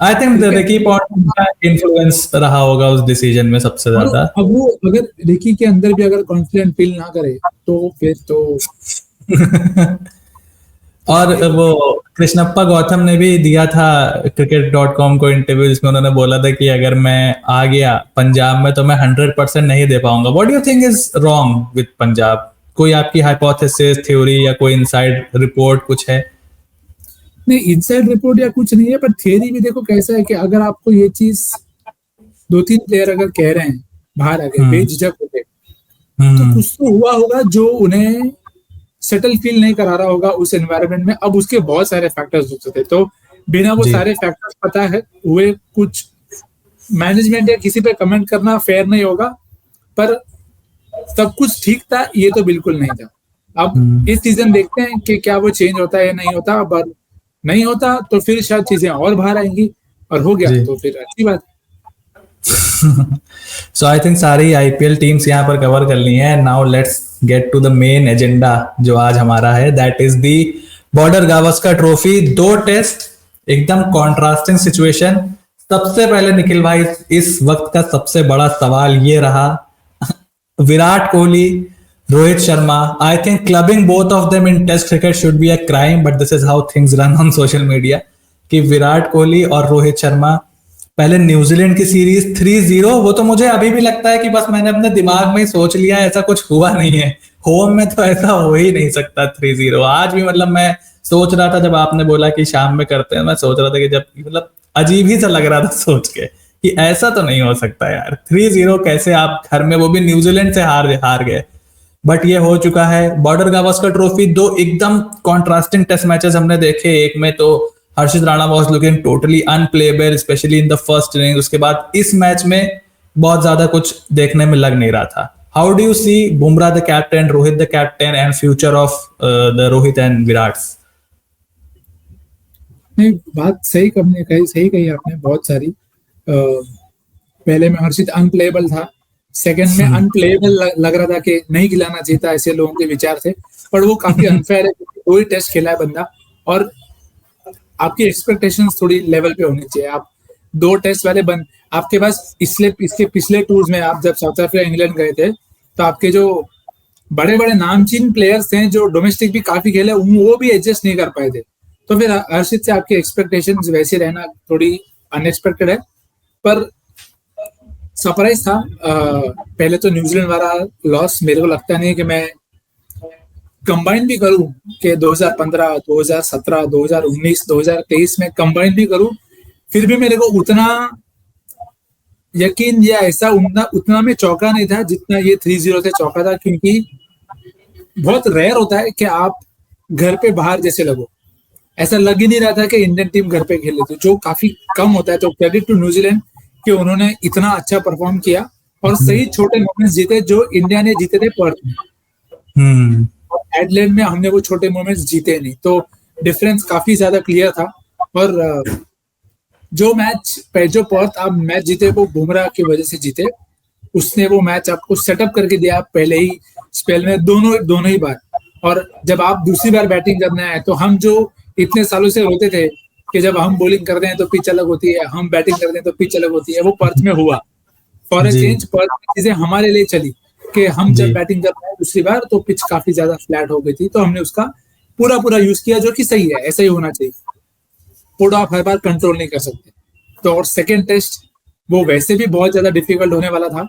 आई थिंक रिकी पॉन्टिंग का इन्फ्लुएंस रहा होगा उस डिसीजन में सबसे ज्यादा। अब वो अगर रिकी के अंदर भी अगर कॉन्फिडेंट फील ना करे तो फिर तो और वो कृष्णप्पा गौतम ने भी दिया था cricket.com को इंटरव्यू, जिसमें उन्होंने बोला था कि अगर मैं आ गया पंजाब में तो मैं 100% नहीं दे पाऊंगा। What do you think is wrong with Punjab? कोई आपकी हाइपोथेसिस, थ्योरी या कोई इनसाइड रिपोर्ट कुछ है? नहीं, इनसाइड रिपोर्ट या कुछ नहीं है, पर थियरी भी देखो कैसा है कि अगर आपको ये चीज 2-3 प्लेयर अगर कह रहे हैं बाहर आ गए बेझिझक होके, तो कुछ तो हुआ होगा जो उन्हें सेटल फील नहीं करा रहा होगा उस एनवायरनमेंट में। अब उसके बहुत सारे फैक्टर्स हो सकते थे, तो बिना वो सारे फैक्टर्स पता है हुए कुछ मैनेजमेंट या किसी पे कमेंट करना फेयर नहीं होगा। पर सब कुछ ठीक था, ये तो बिल्कुल नहीं था। अब इस सीजन देखते हैं कि क्या वो चेंज होता है या नहीं होता। पर नहीं होता तो फिर शायद चीजें और बाहर आएंगी, और हो गया तो फिर अच्छी बात। सो आई थिंक सारी आईपीएल टीम्स यहाँ पर कवर कर ली हैं। Now let's get to the main agenda जो आज हमारा है, that is the border Gavaskar trophy. 2 test, एकदम कॉन्ट्रास्टिंग सिचुएशन। सबसे पहले निखिल भाई, इस वक्त का सबसे बड़ा सवाल ये रहा, Virat Kohli, Rohit Sharma, I think clubbing both of them in test cricket should be a crime, but this is how things run on social media, कि विराट कोहली और रोहित शर्मा पहले न्यूजीलैंड की सीरीज 3-0, वो तो मुझे अभी भी लगता है कि बस मैंने अपने दिमाग में ही सोच लिया है, ऐसा कुछ हुआ नहीं है। होम में तो ऐसा हो ही नहीं सकता 3-0। आज भी मतलब मैं सोच रहा था जब आपने बोला कि शाम में करते हैं, मैं सोच रहा था कि जब मतलब अजीब ही सा लग रहा था सोच के कि ऐसा तो नहीं हो सकता यार, 3-0 कैसे आप घर में, वो भी न्यूजीलैंड से हार गए। बट ये हो चुका है। बॉर्डर गावस्कर ट्रॉफी, 2 एकदम कॉन्ट्रास्टिंग टेस्ट मैचेस हमने देखे। एक में तो Harshit Rana was looking totally unplayable, specially in the first inning. उसके बाद इस मैच में बहुत ज्यादा कुछ देखने में लग नहीं रहा था। How do you see Bumrah the captain, Rohit the captain, and future of the Rohit and Virat? नहीं, बात सही कही आपने बहुत सारी। पहले में हर्षित अनप्लेएबल था, सेकंड में अनप्लेएबल लग रहा था कि नहीं खिलाना चाहिए था, ऐसे लोगों के विचार थे। पर वो काफी अनफेयर है, कोई टेस्ट खेला है बंदा, और आपकी एक्सपेक्टेशंस थोड़ी लेवल पे होनी चाहिए। आप 2 टेस्ट वाले आपके पास इसके पिछले टूर्स में आप जब साउथ अफ्रीका, इंग्लैंड गए थे, तो आपके जो बड़े बड़े नामचीन प्लेयर्स थे जो डोमेस्टिक भी काफी खेले, वो भी एडजस्ट नहीं कर पाए थे। तो फिर हर्षित से आपकी एक्सपेक्टेशंस वैसे रहना थोड़ी अनएक्सपेक्टेड है। पर सरप्राइज था। पहले तो न्यूजीलैंड वाला लॉस मेरे को लगता नहीं है कि मैं कंबाइन भी करूं कि 2015, 2017, 2019, 2023 में कंबाइन भी करूं, फिर भी मेरे को उतना यकीन या ऐसा उतना में चौंका नहीं था जितना ये 3-0 से चौंका था। क्योंकि बहुत रेयर होता है कि आप घर पे बाहर जैसे लगो, ऐसा लग ही नहीं रहा था कि इंडियन टीम घर पे खेल लेती, जो काफी कम होता है। तो क्रेडिट टू न्यूजीलैंड कि उन्होंने इतना अच्छा परफॉर्म किया और सही छोटे मोमेंट्स जीते जो इंडिया ने जीते थे पर्थ में। एडलैंड में हमने वो छोटे मोमेंट्स जीते नहीं, तो डिफरेंस काफी ज्यादा क्लियर था। और जो पर्थ आप मैच जीते वो बुमराह की वजह से जीते। उसने वो मैच आपको सेटअप करके दिया पहले ही स्पेल में, दोनों ही बार। और जब आप दूसरी बार बैटिंग करने आए तो हम जो इतने सालों से रोते थे कि जब हम बॉलिंग करते हैं तो पिच अलग होती है, हम बैटिंग करते हैं तो पिच अलग होती है, वो पर्थ में हुआ। फॉर ए चेंज पर्थ में चीजें हमारे लिए चली कि हम जब बैटिंग कर रहे हैं दूसरी बार तो पिच काफी ज्यादा फ्लैट हो गई थी, तो हमने उसका पूरा यूज किया, जो कि सही है, ऐसा ही होना चाहिए। Put of her bar control नहीं कर सकते। तो और सेकेंड टेस्ट वो वैसे भी बहुत ज्यादा डिफिकल्ट होने वाला था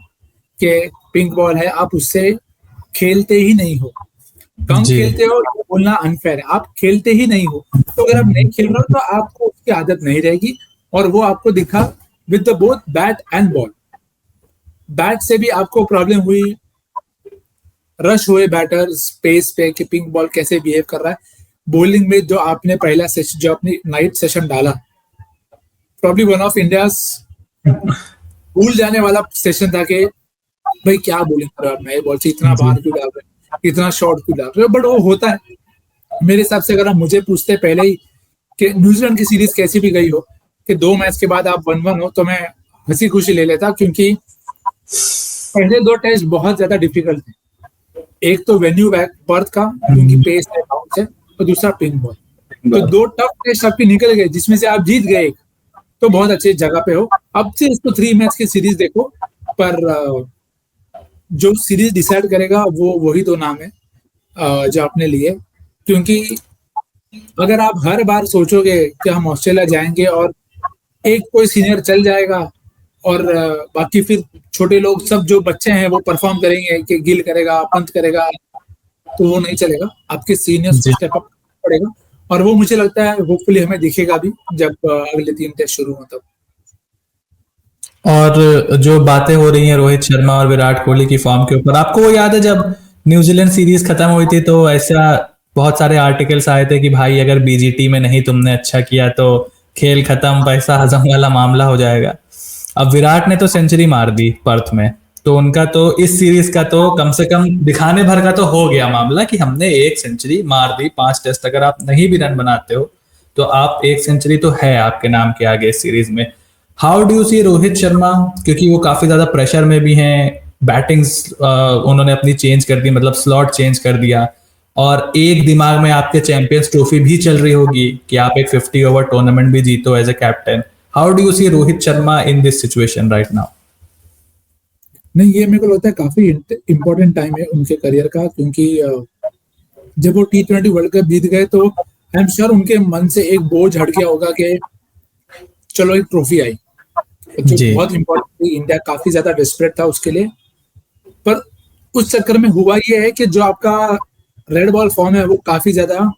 कि पिंक बॉल है, आप उससे खेलते ही नहीं हो, कम जी। खेलते हो, ये बोलना अनफेयर है, आप खेलते ही नहीं हो। तो अगर आप नहीं खेल रहे हो तो आपको उसकी आदत नहीं रहेगी, और वो आपको दिखा with the both bat and ball. Bat से भी आपको प्रॉब्लम हुई, रश हुए बैटर स्पेस पे कि पिंक बॉल कैसे बिहेव कर रहा है। बॉलिंग में जो आपने पहला सेशन, जो आपने नाइट सेशन डाला, प्रॉब्ली वन ऑफ इंडिया भूल जाने वाला सेशन था कि भाई क्या बॉलिंग कर रहे हो आप, नए बॉल से इतना बाहर क्यों डाल रहे हो, इतना शॉर्ट क्यों डाल रहे हो। बट वो होता है। मेरे हिसाब से अगर आप मुझे पूछते पहले ही कि न्यूजीलैंड की सीरीज कैसी भी गई हो, कि 2 मैच के बाद आप 1-1 हो, तो मैं हंसी खुशी ले लेता, क्योंकि पहले 2 टेस्ट बहुत ज्यादा डिफिकल्ट थे। एक तो वेन्यू बर्थ का, क्योंकि पेस है, बाउंस है, और दूसरा पिंक बॉल। तो 2 टफ टेस्ट आपके निकल गए, जिसमें से आप जीत गए, तो बहुत अच्छी जगह पे हो। अब से इसको 3 मैच की सीरीज देखो, पर जो सीरीज डिसाइड करेगा वो वही 2 नाम है जो आपने लिए। क्योंकि अगर आप हर बार सोचोगे कि हम ऑस्ट्रेलिया जाएंगे और एक कोई सीनियर चल जाएगा और बाकी फिर छोटे लोग सब जो बच्चे हैं वो परफॉर्म करेंगे कि गिल करेगा, पंत करेगा, तो वो नहीं चलेगा। आपके सीनियर्स को स्टेप अप पड़ेगा, और वो मुझे लगता है होपफुली हमें दिखेगा भी जब अगले 3 टेस्ट शुरू हो तब। और जो बातें हो रही हैं रोहित शर्मा और विराट कोहली की फॉर्म के ऊपर, आपको वो याद है जब न्यूजीलैंड सीरीज खत्म हुई थी तो ऐसा बहुत सारे आर्टिकल्स आए थे कि भाई अगर बीजीटी में नहीं तुमने अच्छा किया तो खेल खत्म, पैसा हजम वाला मामला हो जाएगा। अब विराट ने तो सेंचुरी मार दी पर्थ में, तो उनका तो इस सीरीज का तो कम से कम दिखाने भर का तो हो गया मामला कि हमने एक सेंचुरी मार दी। 5 टेस्ट अगर आप नहीं भी रन बनाते हो तो आप एक सेंचुरी तो है आपके नाम के आगे इस सीरीज में। How do you see Rohit Sharma, क्योंकि वो काफी ज्यादा प्रेशर में भी हैं, बैटिंग्स उन्होंने अपनी चेंज कर दी, मतलब स्लॉट चेंज कर दिया, और एक दिमाग में आपके चैंपियंस ट्रॉफी भी चल रही होगी कि आप एक 50 ओवर टूर्नामेंट भी जीतो as a captain. How do you see Rohit Sharma in this situation right now? नहीं, ये मेरे को लगता है काफी इम्पोर्टेंट टाइम है उनके करियर का, क्योंकि जब वो T20 वर्ल्ड कप जीत गए तो आई एम श्योर उनके मन से एक बोझ हट गया होगा कि चलो एक ट्रॉफी आई, जो बहुत इंपॉर्टेंट थी। इंडिया काफी ज्यादा डिस्परेट था उसके लिए, पर उस चक्कर में हुआ ये है कि जो आपका रेड बॉल फॉर्म है वो काफी ज्यादा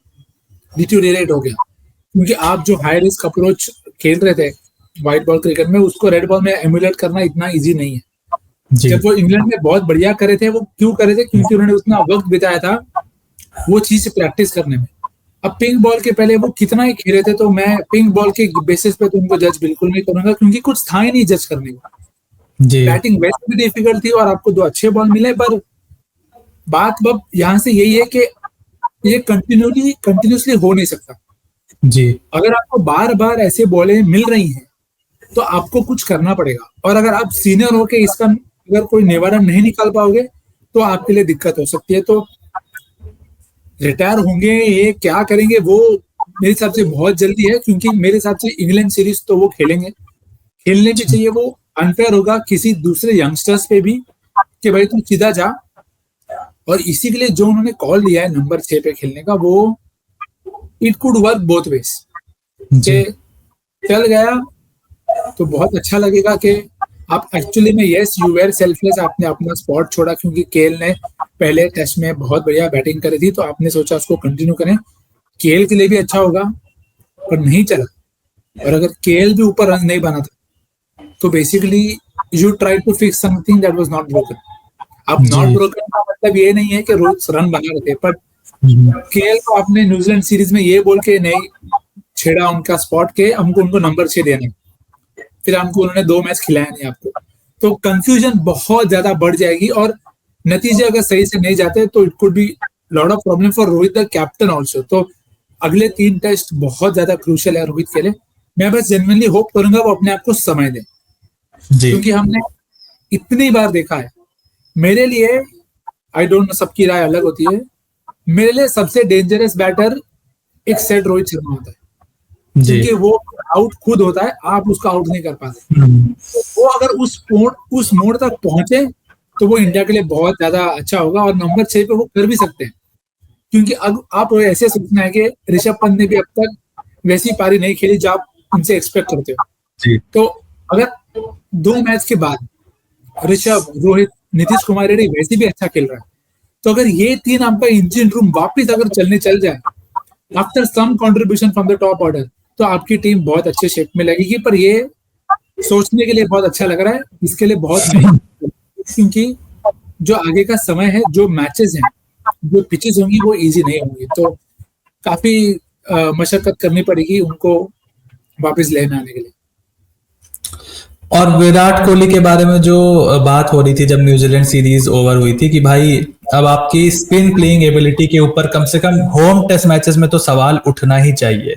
डिटोरिएट हो गया, क्योंकि आप जो हाई रिस्क अप्रोच खेल रहे थे व्हाइट बॉल क्रिकेट में, उसको रेड बॉल में एमुलेट करना इतना इजी नहीं है। जब वो इंग्लैंड में बहुत बढ़िया करे थे, वो क्यों करे थे? क्योंकि उन्होंने उतना वक्त बिताया था वो चीज प्रैक्टिस करने में। अब पिंक बॉल के पहले वो कितना ही खेले थे, तो मैं पिंक बॉल के बेसिस पे तो उनको जज बिल्कुल नहीं करूंगा, क्योंकि कुछ था ही नहीं जज करने को। बैटिंग वैसे भी डिफिकल्ट थी और आपको 2 अच्छे बॉल मिले, पर बात अब यहाँ से यही है कि ये कंटिन्यूसली हो नहीं सकता जी। अगर आपको बार बार ऐसे बॉलें मिल रही हैं तो आपको कुछ करना पड़ेगा, और अगर आप सीनियर हो के इसका अगर कोई निवारण नहीं निकाल पाओगे तो आपके लिए दिक्कत हो सकती है। तो रिटायर होंगे, ये क्या करेंगे, वो मेरे हिसाब से बहुत जल्दी है, क्योंकि मेरे हिसाब से इंग्लैंड सीरीज तो वो खेलेंगे, खेलने भी चाहिए। वो अनफेयर होगा किसी दूसरे यंगस्टर्स पे भी कि भाई तू सीधा जा, और इसी के लिए जो उन्होंने कॉल लिया है नंबर 6 पे खेलने का, वो it could work both ways. चल गया तो बहुत अच्छा लगेगा कि आप एक्चुअली में यस यू वेर सेल्फलेस, आपने अपना स्पॉट छोड़ा, क्योंकि केएल ने पहले टेस्ट में बहुत बढ़िया बैटिंग करी थी, तो आपने सोचा उसको कंटिन्यू करें। केएल के लिए भी अच्छा होगा, पर नहीं चला, और अगर केएल भी ऊपर रन नहीं बना था तो basically you try to fix something that was not broken. अब नॉट ब्रोकन का मतलब ये नहीं है कि रोज रन बना रहे थे, पर केएल को आपने न्यूजीलैंड सीरीज में ये बोल के नहीं छेड़ा उनका स्पॉट के हमको उनको नंबर 6 देना, फिर हमको उन्होंने 2 मैच खिलाया नहीं आपको, तो कंफ्यूजन बहुत ज्यादा बढ़ जाएगी, और नतीजे अगर सही से नहीं जाते तो it could be lot of problem for Rohit the captain also. तो अगले 3 टेस्ट बहुत ज्यादा क्रूशियल है रोहित के लिए। मैं बस जेन्युइनली होप करूंगा वो अपने आप को समय दें, क्योंकि हमने इतनी बार देखा है। मेरे लिए आई डोंट नो, सबकी राय अलग होती है, मेरे लिए सबसे डेंजरस बैटर एक सेट रोहित शर्मा होता है, क्योंकि वो आउट खुद होता है, आप उसका आउट नहीं कर पाते। तो वो अगर उस मोड़ तक पहुंचे तो वो इंडिया के लिए बहुत ज्यादा अच्छा होगा, और नंबर 6 पे वो कर भी सकते हैं, क्योंकि अब आप ऐसे सोचना है कि ऋषभ पंत ने भी अब तक वैसी पारी नहीं खेली जो आप उनसे एक्सपेक्ट करते हो। जी तो अगर 2 मैच के बाद ऋषभ, रोहित, नीतीश कुमार रेड्डी वैसे भी अच्छा खेल रहा है, तो अगर ये 3 आपका इंजन रूम वापस अगर चल जाए after some contribution from the top order, तो आपकी टीम बहुत अच्छे शेप में लगेगी। पर ये सोचने के लिए बहुत अच्छा लग रहा है, इसके लिए बहुत मेहनत, क्योंकि जो आगे का समय है, जो मैचेस हैं, जो पिचेस होंगी वो इजी नहीं होंगी, तो काफी मशक्कत करनी पड़ेगी उनको वापस लेने आने के लिए। और विराट कोहली के बारे में जो बात हो रही थी जब न्यूजीलैंड सीरीज ओवर हुई थी कि भाई अब आपकी स्पिन प्लेइंग एबिलिटी के ऊपर कम से कम होम टेस्ट मैचेस में तो सवाल उठना ही चाहिए।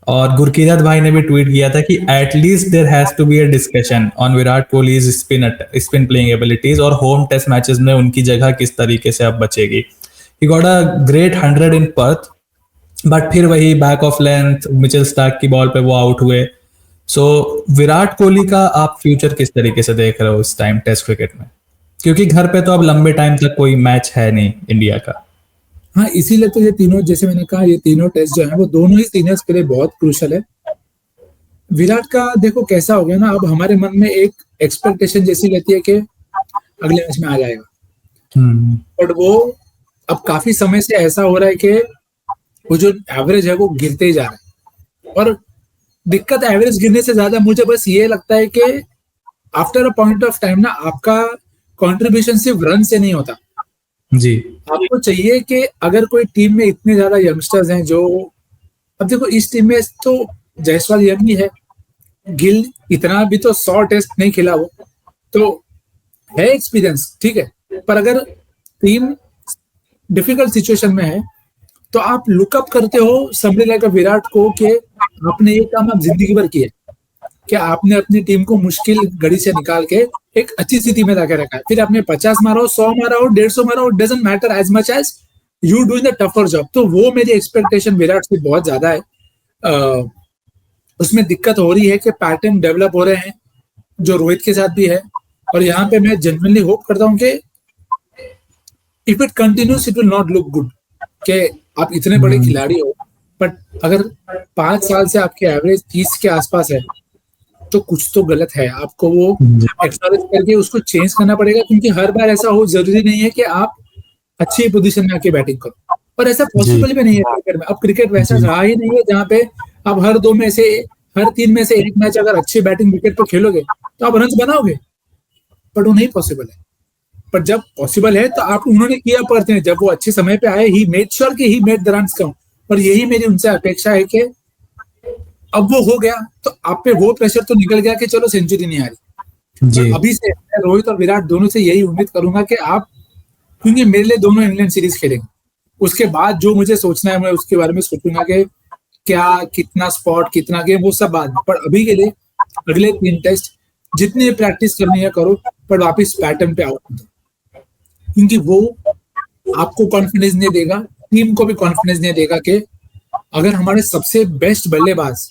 और गुरकीरत भाई ने भी ट्वीट किया था कि at least there has to be a discussion on Virat Kohli's spin playing abilities और होम टेस्ट मैचेस में उनकी जगह किस तरीके से अब बचेगी। He got a great 100 in Perth, but फिर वही back of length Mitchell Starc की बॉल पे वो आउट हुए। सो विराट कोहली का आप फ्यूचर किस तरीके से देख रहे हो इस टाइम टेस्ट क्रिकेट में, क्योंकि घर पे तो अब लंबे टाइम तक कोई मैच है नहीं इंडिया का। हाँ, इसीलिए तो ये तीनों, जैसे मैंने कहा, ये तीनों टेस्ट जो है वो दोनों ही सीनियर्स के लिए बहुत क्रूशल है। विराट का देखो कैसा हो गया ना, अब हमारे मन में एक एक्सपेक्टेशन जैसी रहती है कि अगले मैच में आ जाएगा, बट वो अब काफी समय से ऐसा हो रहा है कि वो जो एवरेज है वो गिरते ही जा रहा है। और दिक्कत एवरेज गिरने से ज्यादा मुझे बस ये लगता है कि after a point of time ना आपका कंट्रीब्यूशन सिर्फ रन से नहीं होता जी। आपको चाहिए कि अगर कोई टीम में इतने ज्यादा यंगस्टर्स हैं, जो अब देखो इस टीम में तो जायसवाल यंग ही है, गिल इतना भी तो 100 टेस्ट नहीं खेला, वो तो है एक्सपीरियंस, ठीक है, पर अगर टीम डिफिकल्ट सिचुएशन में है तो आप लुकअप करते हो समझने लाइक विराट को कि आपने ये काम आप जिंदगी भर किया, कि आपने अपनी टीम को मुश्किल घड़ी से निकाल के एक अच्छी स्थिति में लाकर रखा है। फिर आपने 50 मारा हो, 100 मारा हो, 150 मारा हो, doesn't matter, as much as you doing the tougher job. तो वो मेरी एक्सपेक्टेशन विराट से बहुत ज्यादा है। उसमें दिक्कत हो रही है कि पैटर्न डेवलप हो रहे हैं, जो रोहित के साथ भी है, और यहाँ पे मैं जेन्युइनली होप करता हूँ कि if it continuous it will not look good, कि आप इतने बड़े खिलाड़ी हो बट अगर 5 साल से आपके एवरेज 30 के आसपास है तो कुछ तो गलत है। आपको वो एक्नॉलेज करके उसको चेंज करना पड़ेगा, क्योंकि हर बार ऐसा हो जरूरी नहीं है कि आप अच्छी पोजीशन में आके बैटिंग करो, और ऐसा पॉसिबल भी नहीं है क्रिकेट में। अब क्रिकेट वैसा रहा ही नहीं है जहाँ पे आप हर 3 में से एक मैच अगर अच्छी बैटिंग विकेट पर खेलोगे तो आप रन बनाओगे, बट वो नहीं पॉसिबल है। पर जब पॉसिबल है तो आप उन्होंने किया पढ़ते हैं, जब वो अच्छे समय पे आए, ही मेड श्योर कि he made the runs count, और यही मेरी उनसे अपेक्षा है कि अब वो हो गया तो आप पे वो प्रेशर तो निकल गया कि चलो सेंचुरी नहीं आ रही। अभी से मैं रोहित और विराट दोनों से यही उम्मीद करूंगा कि आप, क्योंकि मेरे लिए दोनों इंग्लैंड सीरीज खेलेंगे, उसके बाद जो मुझे सोचना है मैं उसके बारे में सोचूंगा कि क्या, कितना स्पॉट, कितना गेम, वो सब बाद में। पर अभी के लिए अगले 3 टेस्ट जितनी प्रैक्टिस करनी है करो, पर वापिस पैटर्न पे आउट दो, क्योंकि वो आपको कॉन्फिडेंस नहीं देगा, टीम को भी कॉन्फिडेंस नहीं देगा कि अगर हमारे सबसे बेस्ट बल्लेबाज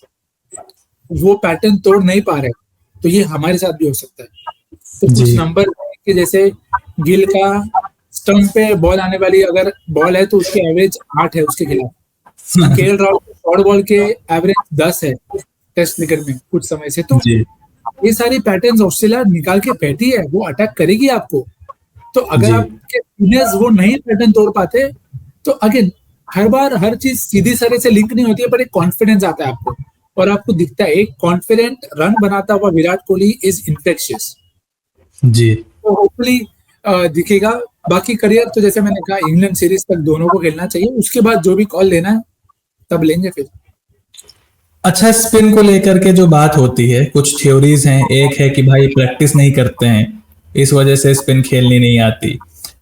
वो पैटर्न तोड़ नहीं पा रहे तो ये हमारे साथ भी हो सकता है। तो कुछ नंबर कि जैसे गिल का स्टंप पे बॉल आने वाली अगर बॉल है तो उसकी एवरेज 8 है उसके खिलाफ, केएल राहुल शॉर्ट बॉल के एवरेज 10 है टेस्ट क्रिकेट में कुछ समय से। तो ये सारी पैटर्न्स ऑस्ट्रेलिया निकाल के बैठी है, वो अटैक करेगी आपको। तो अगर आपके प्लेयर्स वो नहीं पैटर्न तोड़ पाते तो अगेन हर बार हर चीज सीधी तरह से लिंक नहीं होती है, पर एक कॉन्फिडेंस आता है आपको, और आपको दिखता है एक कॉन्फिडेंट रन बनाता हुआ विराट कोहली इज इन्फेक्शियस जी। तो होपफुली दिखेगा। बाकी करियर तो जैसे मैंने कहा इंग्लैंड सीरीज तक दोनों को खेलना चाहिए, उसके बाद जो भी कॉल लेना है तब लेंगे फिर। अच्छा, स्पिन को लेकर के जो बात होती है, कुछ थ्योरीज हैं। एक है कि भाई प्रैक्टिस नहीं करते हैं इस वजह से स्पिन खेलनी नहीं आती।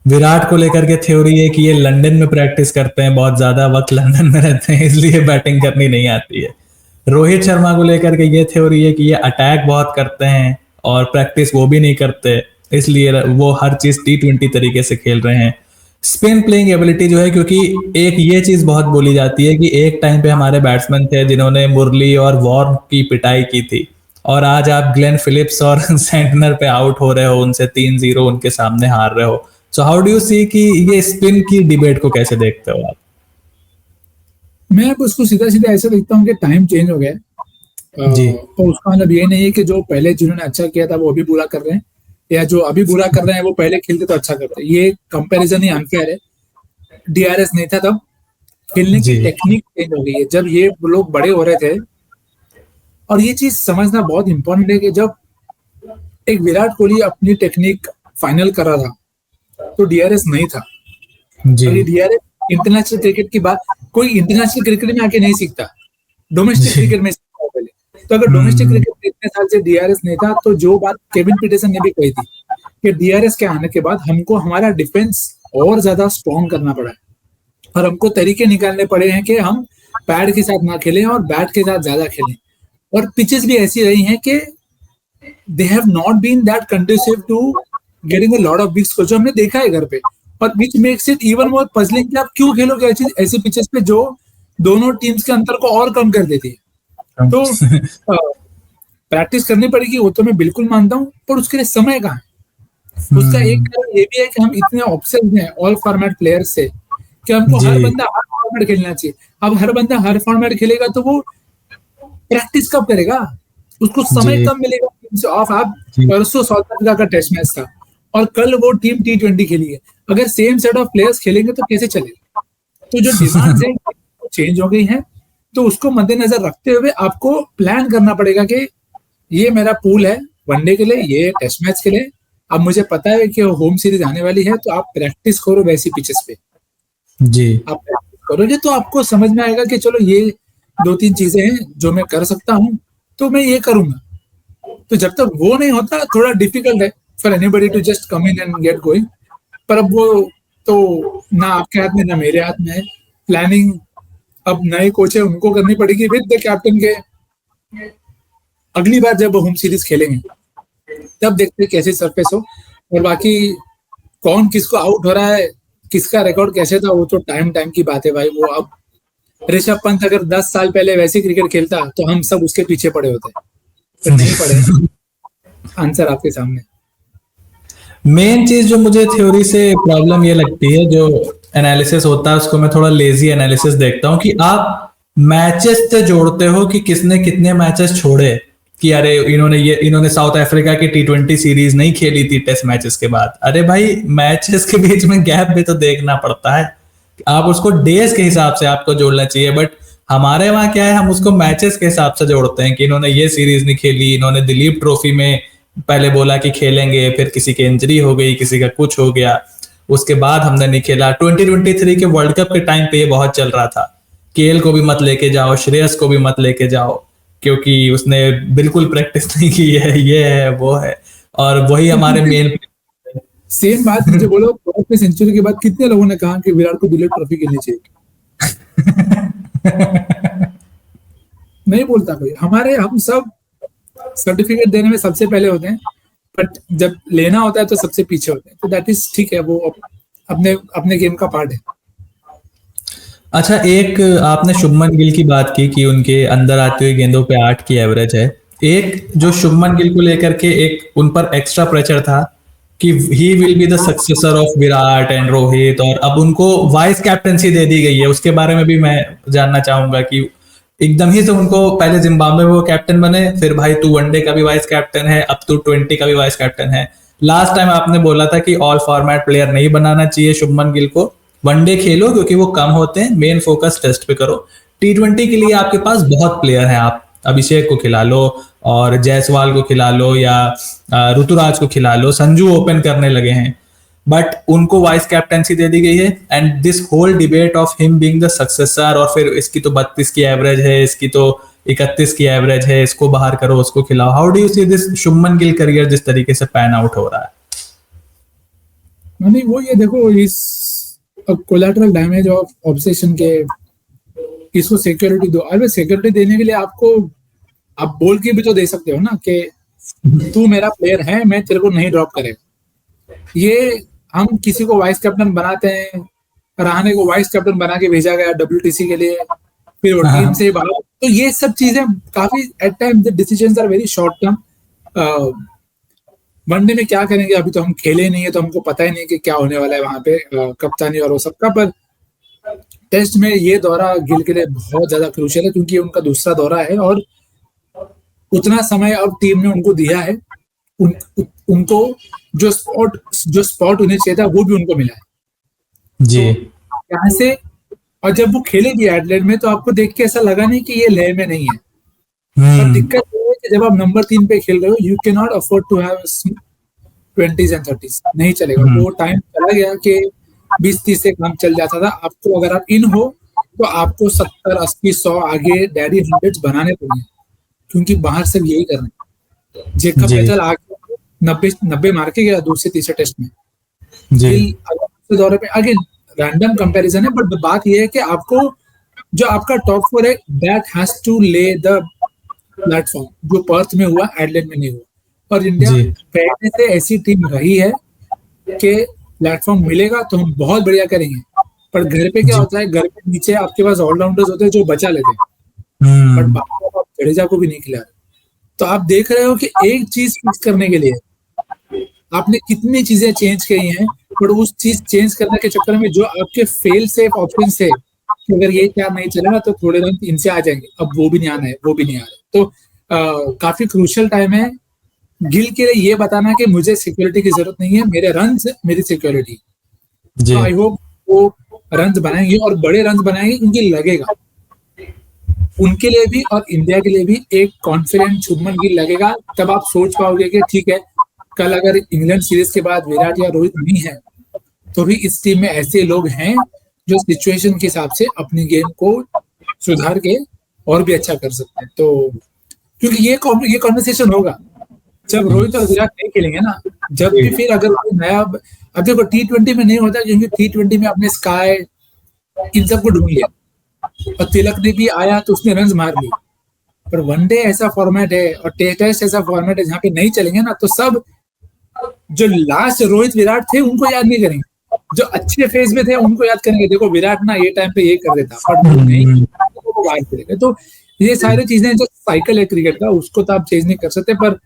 विराट को लेकर के थ्योरी है कि ये लंदन में प्रैक्टिस करते हैं, बहुत ज्यादा वक्त लंदन में रहते हैं, इसलिए बैटिंग करनी नहीं आती है। रोहित शर्मा को लेकर के ये थ्योरी है कि ये अटैक बहुत करते हैं और प्रैक्टिस वो भी नहीं करते, इसलिए वो हर चीज T20 तरीके से खेल रहे हैं। स्पिन प्लेइंग एबिलिटी जो है, क्योंकि एक ये चीज बहुत बोली जाती है कि एक टाइम पे हमारे बैट्समैन थे जिन्होंने मुरली और वॉर्न की पिटाई की थी, और आज आप ग्लेन फिलिप्स और सेंटनर पे आउट हो रहे हो, उनसे 3-0 उनके सामने हार रहे हो। सो हाउ डू यू सी कि ये स्पिन की डिबेट को कैसे देखते हो आप? मैं उसको सीधा सीधा ऐसे देखता हूँ कि टाइम चेंज हो गया है। जी। और उसका मतलब ये नहीं है कि जो पहले जिन्होंने अच्छा किया था वो अभी बुरा कर रहे हैं, या जो अभी बुरा कर रहे हैं वो पहले खेलते तो अच्छा करते। ये कंपैरिजन ही अनफेयर है। डीआरएस नहीं था तब, खेलने की जी। टेक्निक चेंज हो गई है जब ये लोग बड़े हो रहे थे। और ये चीज समझना बहुत इंपॉर्टेंट है कि जब एक विराट कोहली अपनी टेक्निक फाइनल कर रहा था तो डीआरएस नहीं था। जी। और ये डीआरएस इंटरनेशनल क्रिकेट की बात कोई इंटरनेशनल क्रिकेट में आके नहीं सीखता, डोमेस्टिक जी। क्रिकेट में सीखता है पहले। तो अगर डोमेस्टिक क्रिकेट में इतने साल से डीआरएस नहीं था तो जो बात केविन पीटरसन ने भी कही थी कि डीआरएस के आने के बाद हमको हमारा डिफेंस और ज्यादा स्ट्रॉन्ग करना पड़ा है और हमको तरीके निकालने पड़े हैं कि हम पैड के साथ ना खेलें और बैट के साथ ज्यादा खेलें। और पिचेस भी ऐसी रही हैं कि they have not been that conducive to getting a lot of big score, जो हमने देखा है घर पे। और which makes it even more puzzling कि आप क्यों खेलोगे ऐसी पिचेस पे जो दोनों टीम्स के अंतर को और कम कर देती है। तो प्रैक्टिस करनी पड़ेगी, वो तो मैं बिल्कुल मानता हूँ, पर उसके लिए समय कहाँ है। उसका एक कारण ये भी है कि हम इतने ऑब्सेस्ड हैं ऑल फॉर्मेट प्लेयर्स से कि हमको हर जी। बंदा हर फॉर्मेट खेलना चाहिए। अब हर बंदा हर फॉर्मेट खेलेगा तो वो प्रैक्टिस कब करेगा, उसको समय जी। कब मिलेगा टीम से ऑफ। आप जी। परसों साउथ अफ्रीका का टेस्ट मैच था और कल वो टीम T20 खेली है। अगर सेम सेट ऑफ प्लेयर्स खेलेंगे तो कैसे चलेगा। तो जो डिमांड्स है चेंज हो गई है, तो उसको मद्देनजर रखते हुए आपको प्लान करना पड़ेगा कि ये मेरा पूल है वनडे के लिए, ये टेस्ट मैच के लिए। अब मुझे पता है कि होम सीरीज आने वाली है, तो आप प्रैक्टिस करो वैसी पिचेस पे। जी। आप प्रैक्टिस करोगे तो आपको समझ में आएगा कि चलो ये 2-3 चीजें हैं जो मैं कर सकता हूँ, तो मैं ये करूंगा। तो जब तक वो नहीं होता थोड़ा डिफिकल्ट है for anybody to just come in and get going. पर अब वो तो ना आपके हाथ में ना मेरे हाथ में है। प्लानिंग अब नए कोच है उनको करनी पड़ेगी विद द कैप्टन के। अगली बार जब होम सीरीज खेलेंगे तब देखते हैं कैसे सरफेस हो। और बाकी कौन किसको आउट हो रहा है, किसका रिकॉर्ड कैसे था, वो तो टाइम टाइम की बात है भाई। वो अब ऋषभ पंत अगर 10 साल पहले वैसे क्रिकेट खेलता तो हम सब उसके पीछे पड़े होते, तो नहीं पड़े। आंसर आपके सामने। मेन चीज जो मुझे थ्योरी से प्रॉब्लम ये लगती है, जो एनालिसिस होता है उसको मैं थोड़ा लेजी एनालिसिस देखता हूँ कि आप मैचेस से जोड़ते हो कि किसने कितने मैचेस छोड़े। कि अरे इन्होंने साउथ अफ्रीका की T20 सीरीज नहीं खेली थी टेस्ट मैचेस के बाद। अरे भाई मैचेस के बीच में गैप भी तो देखना पड़ता है। आप उसको डेज के हिसाब से आपको जोड़ना चाहिए, बट हमारे वहां क्या है, हम उसको मैचेस के हिसाब से जोड़ते हैं कि इन्होंने ये सीरीज नहीं खेली, इन्होंने दिलीप ट्रॉफी में पहले बोला कि खेलेंगे, फिर किसी की इंजरी हो गई, किसी का कुछ हो गया, उसके बाद हमने नहीं खेला। 2023 के वर्ल्ड कप के टाइम पे ये बहुत चल रहा था, केएल को भी मत लेके जाओ, श्रेयस को भी मत लेके जाओ, क्योंकि उसने बिल्कुल प्रैक्टिस नहीं की है, ये है वो है। और वही हमारे मेन सेम बात मुझे बोलो, फोर्थ सेंचुरी के बाद कितने लोगों ने कहा कि विराट को दिलीप ट्रॉफी खेलनी चाहिए। नहीं बोलता कोई। हम सब सर्टिफिकेट देने में सबसे पहले होते हैं, बट जब लेना होता है तो सबसे पीछे होते हैं। तो दैट इज ठीक है, वो अपने अपने गेम का पार्ट है। अच्छा, एक आपने शुभमन गिल की बात की कि उनके अंदर आते हुए गेंदों पे 8 की एवरेज है। एक जो शुभमन गिल को लेकर के एक उन पर एक्स्ट्रा प्रेशर था कि he will be the successor of Virat and Rohit, और अब उनको वाइस कैप्टनसी दे दी गई है। उसके बारे में भी मैं जानना चाहूंगा कि एकदम ही से उनको पहले जिम्बाब्वे में वो कैप्टन बने, फिर भाई तू वनडे का भी वाइस कैप्टन है, अब तू 20 का भी वाइस कैप्टन है। लास्ट टाइम आपने बोला था कि ऑल फॉर्मेट प्लेयर नहीं बनाना चाहिए शुभमन गिल को, वनडे खेलो क्योंकि वो कम होते हैं, मेन फोकस टेस्ट पे करो। T20 के लिए आपके पास बहुत प्लेयर हैं, आप अभिषेक को खिला लो और जायसवाल को खिला लो, या ऋतुराज को खिला लो, संजू ओपन करने लगे हैं, बट उनको वाइस कैप्टनसी दे दी गई है। And this whole debate of him being the successor, और फिर इसकी तो 32 की एवरेज है, इसकी तो 31 की एवरेज है, इसको बाहर करो उसको खिलाओ। How do you see this Shubman Gill career जिस तरीके से पैन आउट हो रहा है? नहीं, वो ये देखो, इस कोलैटरल डैमेज ऑफ ऑब्सेशन के इसको सिक्योरिटी दो। अरे सिक्योरिटी देने के लिए आपको आप बोल के भी तो दे सकते हो ना कि तू मेरा प्लेयर है, मैं तेरे को नहीं ड्रॉप करेगा। ये हम किसी को वाइस कैप्टन बनाते हैं, रहाणे को वाइस कैप्टन बना के भेजा गया WTC के लिए, फिर वो टीम से बाहर। तो ये सब चीजें काफी at time the decisions are very short term. One day में क्या करेंगे, अभी तो हम खेले नहीं है तो हमको पता ही नहीं कि क्या होने वाला है वहां पे कप्तानी और वो सबका। पर टेस्ट में ये दौरा गिल के लिए बहुत ज्यादा क्रूशियल है, क्योंकि ये उनका दूसरा दौरा है और उतना समय अब टीम ने उनको दिया है। उनको जो स्पॉट उन्हें चाहिए था वो भी उनको मिला है। जी। तो यहाँ से, और जब वो खेलेगी एडलेड में तो आपको देख के ऐसा लगा नहीं कि ये लय में नहीं है। पर दिक्कत ये है कि जब आप नंबर 3 पे खेल रहे हो, you can not afford to have 20s and 30s, नहीं चलेगा। वो टाइम चला गया कि 20-30 से काम चल जाता था। आपको अगर आप इन हो तो आपको 70, 80, 100 आगे डैडी हंड्रेड्स बनाने पड़ेंगे, क्योंकि बाहर सब यही कर रहे हैं। जेकब पेटल आगे 90 मार के गया दूसरे तीसरे टेस्ट में। जी। दौरे पे आगे रैंडम कंपैरिजन है, बट बात यह है कि आपको जो आपका टॉप 4 है, दैट हैज टू ले द प्लेटफॉर्म, जो पर्थ में हुआ एडलेड में नहीं हुआ। और इंडिया पहले से ऐसी टीम रही है कि प्लेटफॉर्म मिलेगा तो हम बहुत बढ़िया करेंगे। पर घर पे क्या होता है, घर पे नीचे आपके पास ऑलराउंडर्स होते हैं जो बचा लेते हैं, बट आप जडेजा को भी नहीं खिला रहे। तो आप देख रहे हो कि एक चीज फिक्स करने के लिए आपने कितनी चीजें चेंज की हैं, पर उस चीज चेंज करने के चक्कर में जो आपके फेल सेफ ऑप्शन है कि अगर ये क्या नहीं चलेगा तो थोड़े रन इनसे आ जाएंगे, अब वो भी नहीं आना है, वो भी नहीं आ रहे। तो काफी क्रूशियल टाइम है गिल के लिए ये बताना कि मुझे सिक्योरिटी की जरूरत नहीं है, मेरे रन्स मेरी सिक्योरिटी। तो आई होप वो रन्स बनाएंगे और बड़े रन्स बनाएंगे, क्योंकि लगेगा उनके लिए भी और इंडिया के लिए भी एक कॉन्फिडेंट शुभमन गिल लगेगा। तब आप सोच पाओगे कि ठीक है, कल अगर इंग्लैंड सीरीज के बाद विराट या रोहित नहीं है तो भी इस टीम में ऐसे लोग हैं जो सिचुएशन के हिसाब से अपनी गेम को सुधार के और भी अच्छा कर सकते हैं। तो क्योंकि ये कॉन्वर्सेशन होगा जब रोहित और विराट नहीं खेलेंगे ना, जब भी फिर अगर कोई नया, अब देखो T20 में नहीं होता, क्योंकि T20 में अपने स्काई इन सबको ढूंढ लिया और तिलक ने भी आया तो उसने रन मार लिए। पर वनडे ऐसा फॉर्मेट है और टेस्ट ऐसा फॉर्मेट है जहाँ पे नहीं चलेंगे ना, तो सब जो लास्ट रोहित विराट थे उनको याद नहीं करेंगे, जो अच्छे फेज में थे उनको याद करेंगे। देखो विराट ना ये टाइम पे ये कर देता, पर नहीं वो बाहर करेंगे। तो ये सारी चीजें जो साइकिल है क्रिकेट का, उसको तो आप चेंज नहीं कर सकते। पर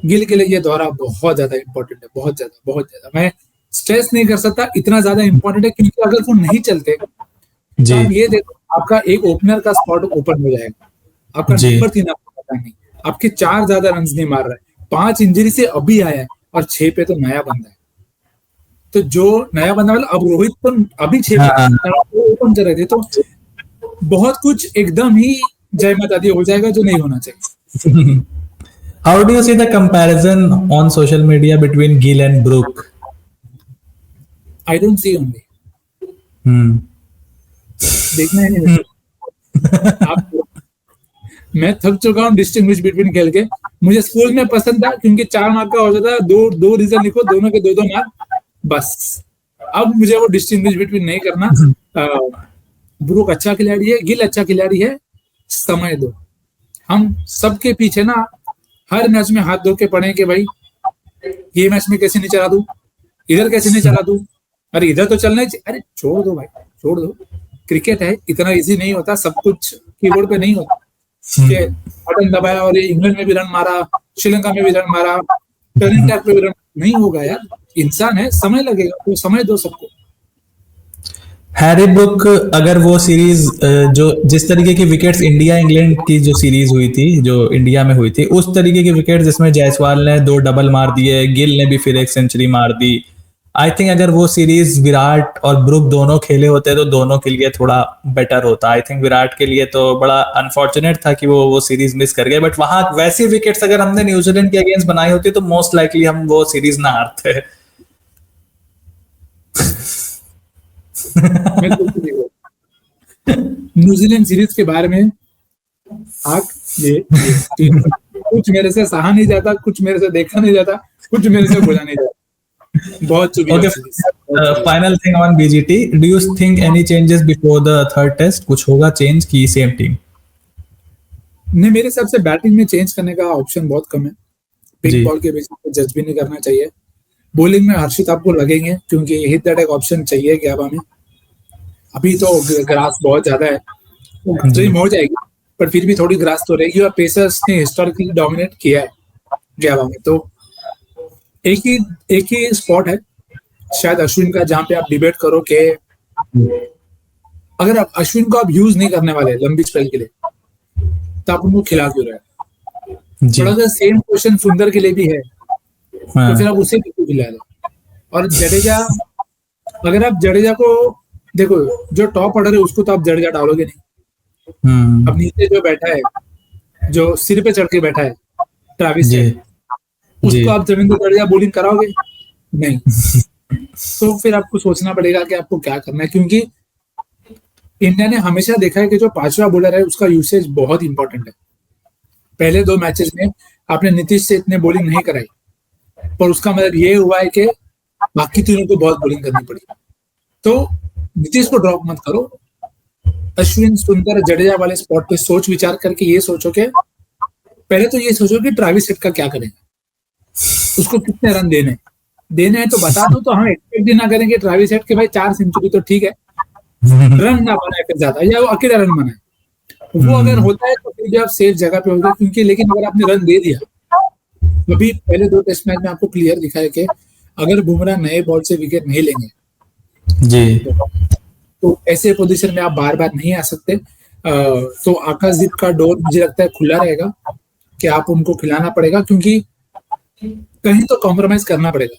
गिल के लिए ये दौरा बहुत ज्यादा इंपॉर्टेंट है, बहुत ज्यादा। मैं स्ट्रेस नहीं कर सकता, इतना ज्यादा इंपॉर्टेंट है, क्योंकि अगर वो नहीं चलते तो आप ये देखो, आपका एक ओपनर का स्पॉट ओपन हो जाएगा, आपका नंबर 3 आपको पता नहीं, आपके 4 ज्यादा रन नहीं मार रहा है, 5 इंजरी से अभी आया है और 6 पे तो नया बंदा है। तो जो नया बंदा वाला, अब रोहित तो अभी 6 पे ओपन कर रहे थे, तो बहुत कुछ एकदम ही जय माता दी हो जाएगा जो नहीं होना चाहिए। How do you see the comparison on social media between Gill and Brook? I don't see only. देखना है नहीं। मैं थक चुका हूँ डिस्टिंग्विश बिटवीन खेल के। मुझे स्कूल में पसंद था क्योंकि 4 मार्क का हो जाता, दो रीजन लिखो, दोनों के 2-2 मार्क, बस। अब मुझे वो डिस्टिंग्विश बिटवीन नहीं करना। ब्रूक अच्छा खिलाड़ी है, गिल अच्छा खिलाड़ी है, समय दो। हम सबके पीछे ना हर मैच में हाथ धो के पड़े कि भाई ये मैच में कैसे नहीं चला दूं, इधर कैसे नहीं चला दूं, अरे इधर तो चलना ही, अरे छोड़ दो भाई, छोड़ दो। क्रिकेट है, इतना इजी नहीं होता, सब कुछ कीबोर्ड पे नहीं होता कि बटन दबाया और इंग्लैंड में भी रन मारा, श्रीलंका में भी रन मारा, टर्निंग टैप पे भी रन, नहीं होगा यार। इंसान है, समय लगेगा, तो समय दो सबको। हैरी ब्रूक, अगर वो सीरीज जो जिस तरीके की विकेट्स इंडिया इंग्लैंड की जो सीरीज हुई थी, जो इंडिया में हुई थी, उस तरीके की विकेट्स जिसमें जायसवाल ने 2 डबल मार दिए, गिल ने भी फिर 1 सेंचुरी मार दी, आई थिंक अगर वो सीरीज विराट और ब्रूक दोनों खेले होते तो दोनों के लिए थोड़ा बेटर होता। आई थिंक विराट के लिए तो बड़ा अनफॉर्चुनेट था कि वो सीरीज मिस कर गए, बट वहां वैसी विकेट्स अगर हमने न्यूजीलैंड के अगेंस्ट बनाई होती तो मोस्ट लाइकली हम वो सीरीज ना हारते। न्यूजीलैंड सीरीज के बारे में कुछ मेरे से सहा नहीं जाता, कुछ मेरे से देखा नहीं जाता, कुछ मेरे से बोला नहीं जाता। बहुत final thing on BGT, do you think any changes before the third test? कुछ होगा चेंज की सेम टीम? नहीं, मेरे हिसाब से बैटिंग में चेंज करने का ऑप्शन बहुत कम है। पिंक बॉल के बेसिस पे जज भी नहीं करना चाहिए। बॉलिंग में हर्षित आपको लगेंगे क्योंकि हिट दैट एक ऑप्शन चाहिए ग्याबा में। अभी तो ग्रास बहुत ज्यादा है, वो ड्रीम हो जाएगी, पर फिर भी थोड़ी ग्रास तो रहेगी। और पेसर्स ने हिस्टोरिकली डोमिनेट किया है ग्याबा में, तो एक ही स्पॉट है शायद अश्विन का, जहां पे आप डिबेट करो कि अगर आप अश्विन को आप यूज नहीं करने वाले लंबी स्पेल के लिए, तो आप उनको खिला क्यों रहे हैं? जी थोड़ा सा सेम क्वेश्चन सुंदर के लिए भी है, तो फिर हाँ आप उसे भी क्यों खिला रहे हैं? और जडेजा, अगर आप जडेजा को देखो, जो टॉप ऑर्डर है उसको तो आप जडेजा डालोगे नहीं। अब नीचे जो बैठा है, जो सिर पे चढ़ के बैठा है, ट्रेविस जी हेड, जी उसको आप जमीन पे जडेजा बॉलिंग कराओगे? नहीं। तो फिर आपको सोचना पड़ेगा कि आपको क्या करना है, क्योंकि इंडिया ने हमेशा देखा है कि जो पांचवा बॉलर है उसका यूसेज बहुत इंपॉर्टेंट है। पहले 2 मैचेस में आपने नीतीश से इतने बॉलिंग नहीं कराई, पर उसका मतलब ये हुआ है कि बाकी तीनों को बहुत बॉलिंग करनी पड़ी। तो नीतीश को ड्रॉप मत करो, अश्विन, सुंदर, जडेजा वाले स्पॉट पे सोच विचार करके ये सोचो कि पहले तो ये सोचो कि ट्रेविस हेड का क्या करेंगे, उसको कितने रन देने हैं तो बता दो, तो हम एक्सपेक्ट भी ना करेंगे ट्रेविस हेड के भाई 4 सेंचुरी तो ठीक है, रन ना बनाए फिर ज्यादा, या वो अकेला रन बनाए। वो अगर होता है तो फिर भी आप सेफ जगह पे होगे, क्योंकि लेकिन अगर आपने रन दे दिया, अभी पहले 2 टेस्ट मैच में आपको क्लियर दिखा है कि अगर बुमराह नए बॉल से विकेट नहीं लेंगे जी तो ऐसे पोजीशन में आप बार बार नहीं आ सकते। तो आकाशदीप का डोर मुझे लगता है खुला रहेगा कि आप उनको खिलाना पड़ेगा, क्योंकि कहीं तो कॉम्प्रोमाइज करना पड़ेगा।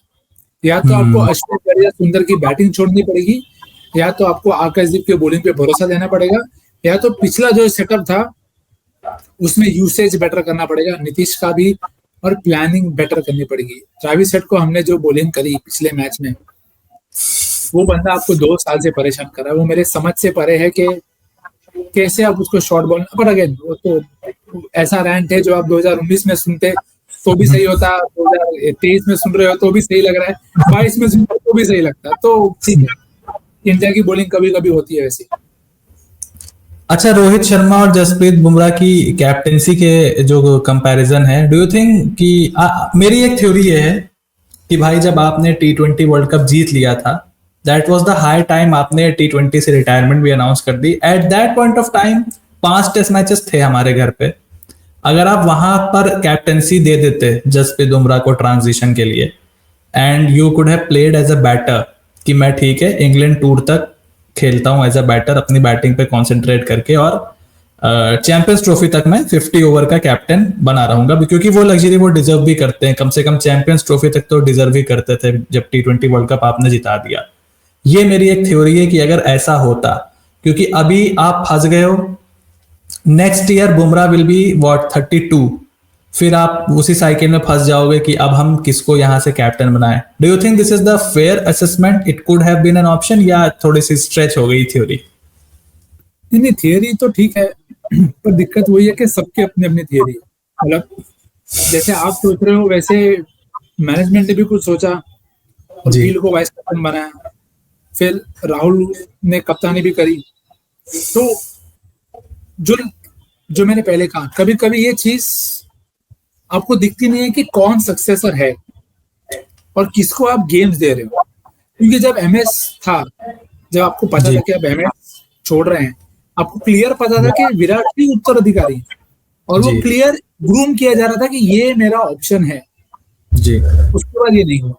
या तो आपको अश्विन, जडेजा, सुंदर की बैटिंग छोड़नी पड़ेगी, या तो आपको आकाशदीप के बॉलिंग पे भरोसा देना पड़ेगा, या तो पिछला जो सेटअप था उसमें यूसेज बेटर करना पड़ेगा नीतीश का भी, और प्लानिंग बेटर करनी पड़ेगी। ट्रेविस हेड को हमने जो बॉलिंग करी पिछले मैच में, वो बंदा आपको 2 साल से परेशान कर रहा है। वो मेरे समझ से परे है कि कैसे आप उसको शॉर्ट बॉल, पर अगेन वो तो ऐसा रैंट है जो आप 2019 में सुनते तो भी सही होता, 2023 में सुन रहे हो तो भी सही लग रहा है, 22 में सुन रहे हो तो भी सही लगता है। तो ठीक है, इंडिया की बॉलिंग कभी कभी होती है वैसी। अच्छा, रोहित शर्मा और जसप्रीत बुमराह की कैप्टेंसी के जो कंपैरिजन है, डू यू थिंक कि मेरी एक थ्योरी ये है कि भाई जब आपने T20 वर्ल्ड कप जीत लिया था, that was the high time, आपने T20 से रिटायरमेंट भी अनाउंस कर दी। At that point of time 5 test matches थे हमारे घर पे, अगर आप वहां पर कैप्टेंसी दे देते जसप्रीत बुमराह को ट्रांजिशन के लिए, and you could have played as a batter कि मैं ठीक है इंग्लैंड टूर तक खेलता हूं एज अ बैटर, अपनी बैटिंग पे कॉन्सेंट्रेट करके, और चैंपियंस ट्रॉफी तक मैं 50 ओवर का कैप्टन बना रहूंगा, क्योंकि वो लग्जरी वो डिजर्व भी करते हैं, कम से कम चैंपियंस ट्रॉफी तक तो डिजर्व ही करते थे जब T20 वर्ल्ड कप आपने जिता दिया। ये मेरी एक थ्योरी है कि अगर ऐसा होता, क्योंकि अभी आप फंस गए हो, next year Bumrah will be what 32, फिर आप उसी साइकिल में फंस जाओगे कि अब हम किसको यहां से कैप्टन बनाएं। Do you think this is the fair assessment, it could have been an option, या थोड़ी सी स्ट्रेच हो गई थ्योरी? नहीं, थियरी तो ठीक है, पर दिक्कत वही है कि सबके अपनी अपनी थियरी है। मतलब जैसे आप सोच रहे हो वैसे मैनेजमेंट ने भी कुछ सोचा और जी गिल को वाइस कैप्टन बनाया, फिर राहुल ने कप्तानी भी करी। तो जो जो मैंने पहले कहा, कभी कभी ये चीज आपको दिखती नहीं है कि कौन सक्सेसर है और किसको आप गेम्स दे रहे हो। क्योंकि जब एमएस था, जब आपको पता जी था कि अब एमएस छोड़ रहे हैं, आपको क्लियर पता था कि विराट ही उत्तराधिकारी है, और वो जी क्लियर ग्रूम किया जा रहा था कि ये मेरा ऑप्शन है। जी उसके बाद ये नहीं हुआ।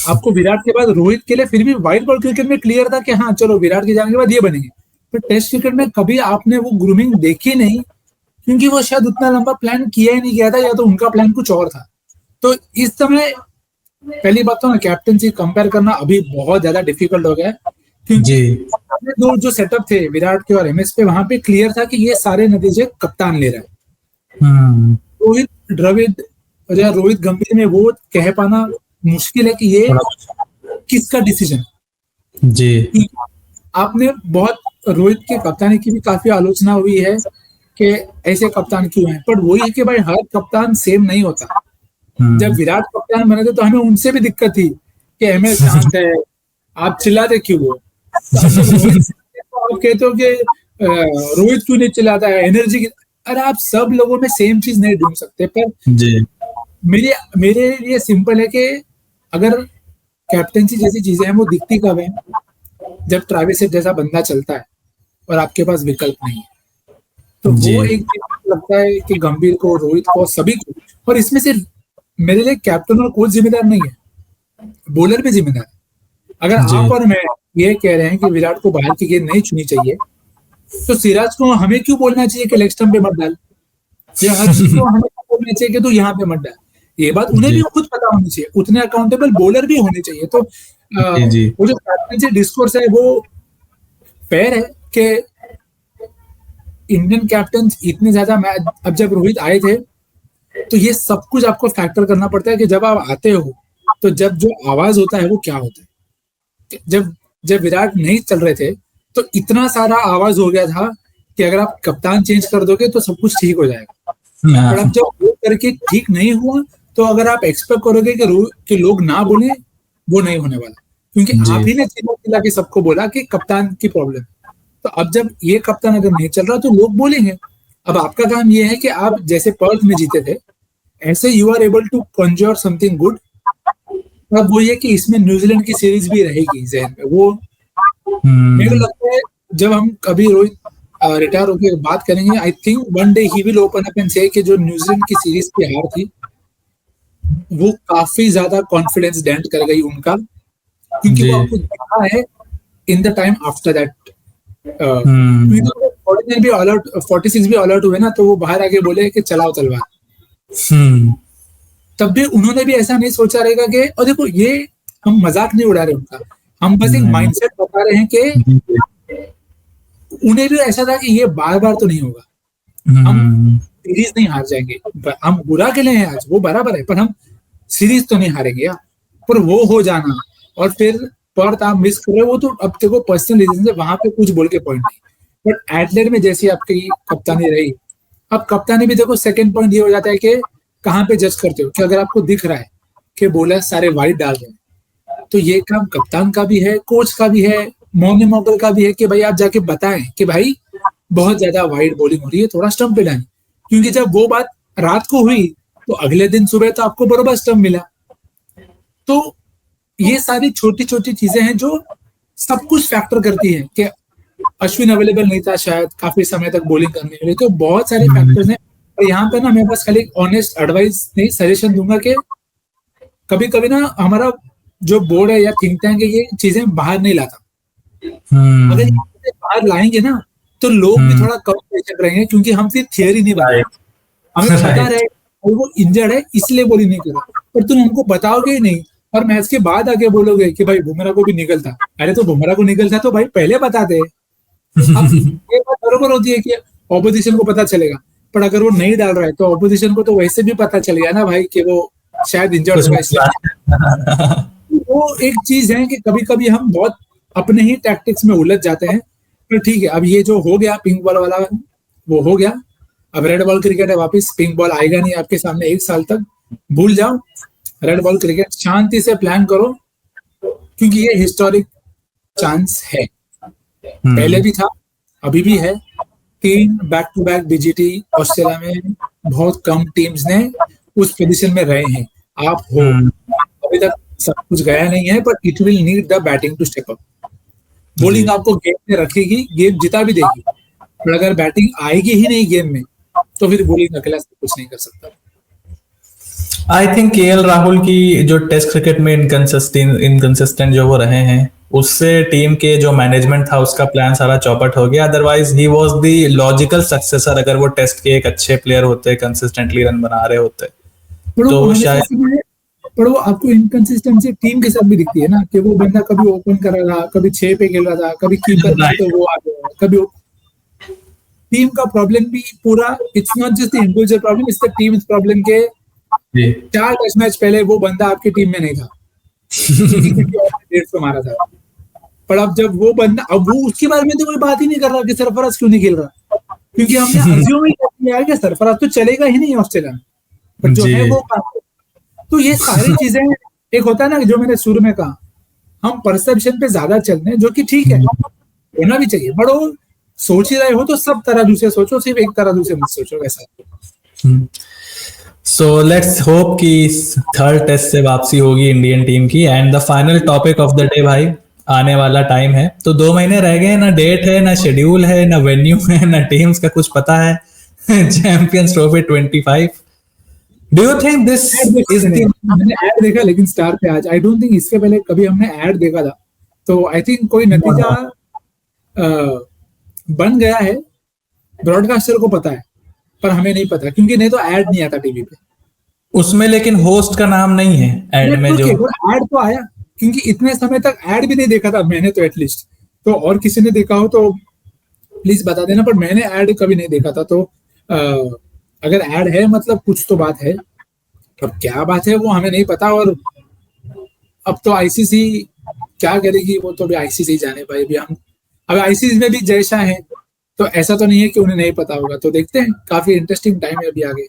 आपको विराट के बाद रोहित के लिए फिर भी व्हाइट बॉल क्रिकेट में क्लियर था कि हाँ चलो विराट के जाने के बाद ये बनेंगे, पर टेस्ट क्रिकेट में कभी आपने वो ग्रूमिंग देखी नहीं, क्योंकि वो शायद उतना लंबा प्लान किया ही नहीं गया था, या तो उनका प्लान कुछ और था। तो इस समय पहली बात तो ना, कैप्टनसी कंपेयर करना अभी बहुत ज्यादा डिफिकल्ट हो गया है, क्योंकि जी पहले दो जो सेटअप थे विराट के और एमएस पे, वहां पे क्लियर था कि ये सारे नतीजे कप्तान ले रहा है। रोहित द्रविड़ या रोहित गंभीर में वो कह पाना मुश्किल है कि ये थोड़ा किसका डिसीजन। जी आपने बहुत रोहित के कप्तानी की भी काफी आलोचना हुई है कि ऐसे कप्तान क्यों हैं, पर वही है कि भाई हर कप्तान सेम नहीं होता। जब विराट कप्तान बने थे तो हमें उनसे भी दिक्कत थी कि एमएस शांत है, आप चिल्लाते क्यों हो। तो अब जब रोहित तो आप कहते हो कि रोहित क्यों नहीं चिल्लाता है, एनर्जी की। अरे आप सब लोगों में सेम चीज नहीं ढूंढ सकते, पर जी मेरे मेरे लिए सिंपल है कि अगर कैप्टेंसी जैसी चीजें हैं वो दिखती कब है, जब ट्रेविस हेड जैसा बंदा चलता है और आपके पास विकल्प नहीं है। तो जी वो एक चीज लगता है कि गंभीर को, रोहित को, सभी को, और इसमें सिर्फ मेरे लिए कैप्टन और कोच जिम्मेदार नहीं है, बॉलर भी जिम्मेदार है। अगर जी आप और मैं ये कह रहे हैं कि विराट को बाहर की गेंद नहीं छूनी चाहिए, तो सिराज को हमें क्यों बोलना चाहिए कि लेग स्टंप पे मत डाल, या हर्षित को हमें क्यों बोलना चाहिए कि तू यहाँ पे मत डाल? ये बात उन्हें भी खुद पता होनी चाहिए, उतने अकाउंटेबल बॉलर भी होने चाहिए। तो जी वो जो कैप्टनसी डिस्कोर्स है वो फेयर है कि इंडियन कैप्टन इतने ज्यादा मैच, अब जब रोहित आए थे तो ये सब कुछ आपको फैक्टर करना पड़ता है कि जब आप आते हो तो जब जो आवाज होता है वो क्या होता है। जब विराट नहीं चल रहे थे तो इतना सारा आवाज हो गया था कि अगर आप कप्तान चेंज कर दोगे तो सब कुछ ठीक हो जाएगा। पर अब जब वो करके ठीक नहीं हुआ तो अगर आप एक्सपेक्ट करोगे कि लोग ना बोले, वो नहीं होने वाला, क्योंकि आप ही ने चिल्ला के सबको बोला कि कप्तान की प्रॉब्लम। तो अब जब ये कप्तान अगर नहीं चल रहा तो लोग बोलेंगे। अब आपका काम ये है कि आप जैसे पर्थ में जीते थे ऐसे you are able to conjure something good. अब वो ये कि इसमें न्यूजीलैंड की सीरीज भी रहेगी जहन में। वो मेरे को लगता है जब हम कभी रोहित रिटायर होकर बात करेंगे, I think one day he will open up and से कि जो न्यूजीलैंड की सीरीज की हार थी वो काफी ज्यादा कॉन्फिडेंस डेंट कर गई उनका, क्योंकि वो आपको दिखा है in the time after that 49 भी ऑल आउट, 46 भी ऑल आउट हुए ना, तो वो बाहर आके बोले कि चलाओ तलवार। तब भी उन्होंने भी ऐसा नहीं सोचा रहेगा कि, और देखो ये हम मजाक नहीं उड़ा रहे उनका, हम बस एक माइंडसेट बता रहे हैं कि उन्हें भी ऐसा था कि ये बार बार तो नहीं होगा, हम सीरीज नहीं हार जाएंगे, हम बुरा खेले हैं आज वो बराबर है, पर हम सीरीज तो नहीं हारेंगे यार। पर वो हो जाना और फिर पर्थ आप मिस कर रहे हो, वो तो अब देखो पर्सनल रीजन से वहां पे कुछ बोल के पॉइंट नहीं। बट एडलेड में जैसी आपकी कप्तानी रही, अब कप्तानी भी देखो सेकंड पॉइंट ये हो जाता है कि कहाँ पे जज करते हो, कि अगर आपको दिख रहा है कि बॉलर सारे वाइड डाल रहे हैं तो ये काम कप्तान का भी है, कोच का भी है, मोनी मोगल का भी है कि भाई आप जाके बताएं कि भाई बहुत ज्यादा वाइड बॉलिंग हो रही है, थोड़ा स्टंप पे डालें। क्योंकि जब वो बात रात को हुई तो अगले दिन सुबह तो आपको बराबर स्टंप मिला। तो ये सारी छोटी छोटी चीजें हैं जो सब कुछ फैक्टर करती है कि अश्विन अवेलेबल नहीं था शायद काफी समय तक बॉलिंग करने के लिए, तो बहुत सारे फैक्टर्स हैं। और यहाँ पे ना मैं बस खाली ऑनेस्ट एडवाइस नहीं सजेशन दूंगा कि कभी कभी ना हमारा जो बोर्ड है या थिंक टैंक है ये चीजें बाहर नहीं लाता। अगर ये बाहर लाएंगे ना तो लोग भी थोड़ा कम प्रेशर रहेंगे, क्योंकि हम फिर थियरी नहीं बनाएंगे, हमें पता रहे वो इंजर्ड है इसलिए बॉलिंग नहीं कर रहा, पर तुम हमको बताओगे ही नहीं और मैच के बाद आके बोलोगे कि भाई बुमराह को भी निकलता। अरे तो बुमराह को निकलता तो भाई पहले बताते। अब ये बात बरोबर होती है कि ऑपोजिशन को पता चलेगा, पर अगर वो नहीं डाल रहा है तो ऑपोजिशन को तो वैसे भी पता चल गया ना भाई कि वो शायद इंजर्ड होगा, इसलिए वो एक चीज है कि कभी कभी हम बहुत अपने ही टैक्टिक्स में उलझ जाते हैं। पर ठीक है, अब ये जो हो गया पिंक बॉल वाला वो हो गया, अब रेड बॉल क्रिकेट है, वापस पिंक बॉल आएगा नहीं आपके सामने 1 साल तक, भूल जाओ रेड बॉल क्रिकेट, शांति से प्लान करो, क्योंकि ये हिस्टोरिक चांस है, पहले भी था अभी भी है। 3 back to back BGT Australia में बहुत कम टीम्स ने उस पोजीशन में रहे हैं, आप हो, अभी तक सब कुछ गया नहीं है, पर it will need the batting to step up. Bowling आपको गेम में रखेगी, गेम जिता भी देगी, पर अगर बैटिंग आएगी ही नहीं गेम में तो फिर बॉलिंग अकेला कुछ नहीं कर सकता। आई थिंक केएल राहुल की जो टेस्ट क्रिकेट में इनकंसिस्टेंट जो वो रहे हैं, उससे टीम के जो मैनेजमेंट था उसका प्लान सारा चौपट हो गया। Otherwise he was the logical successor, अगर वो टेस्ट के एक अच्छे प्लेयर होते, कंसिस्टेंटली रन बना रहे होते तो शायद। पर वो आपको इनकंसिस्टेंसी टीम के साथ भी दिखती है ना, कि वो बंदा कभी ओपन कर रहा था, कभी 6 पे खेल रहा था, कभी कीपर तो वो आ गया, कभी टीम का प्रॉब्लम भी पूरा, it's not just the individual problem, it's the team problem के 4 टेस्ट मैच पहले वो बंदा आपकी टीम में नहीं था, 150 मारा था। पर अब जब वो बंदा, अब वो उसके बारे में तो कोई बात ही नहीं कर रहा कि सरफराज क्यों नहीं खेल रहा, क्योंकि हमने अज्यूम ही कर लिया कि सरफराज तो चलेगा ही नहीं ऑस्ट्रेलिया में, पर जो है वो काम। तो ये सारी चीजें, एक होता है ना जो मैंने शुरू में कहा, हम परसेप्शन पे ज्यादा चलते हैं, जो कि ठीक है होना भी चाहिए, बट वो सोच ही रहे हो तो सब तरह से सोचो, सिर्फ एक तरह से मत सोचो वैसा। सो लेट्स होप कि 3rd टेस्ट से वापसी होगी इंडियन टीम की। And the final topic of the day भाई, आने वाला टाइम है, तो 2 महीने रह गए, ना डेट है, ना शेड्यूल है, ना वेन्यू है, ना टीम्स का कुछ पता है। Champions trophy 25, do you think this is the, मैंने ऐड देखा लेकिन स्टार पे आज, आई डोंट थिंक इसके पहले कभी हमने ऐड देखा था तो आई थिंक कोई नतीजा बन गया है, ब्रॉडकास्टर को पता है पर हमें नहीं पता, क्योंकि नहीं तो ऐड नहीं आता टीवी पे। उसमें लेकिन होस्ट का नाम नहीं है एड में जो ऐड तो आया, क्योंकि इतने समय तक ऐड भी नहीं देखा था मैंने तो, एटलीस्ट। तो और किसी ने देखा हो तो प्लीज बता देना, पर मैंने ऐड कभी नहीं देखा था। तो अगर ऐड है मतलब कुछ तो बात है, अब क्या बात है वो हमें नहीं पता। और अब तो आईसीसी क्या करेगी वो तो भी आईसीसी जाने पाए। भी हम अब आईसीसी में भी जय शाह है, तो ऐसा तो नहीं है कि उन्हें नहीं पता होगा। तो देखते हैं, काफी इंटरेस्टिंग टाइम है अभी आगे।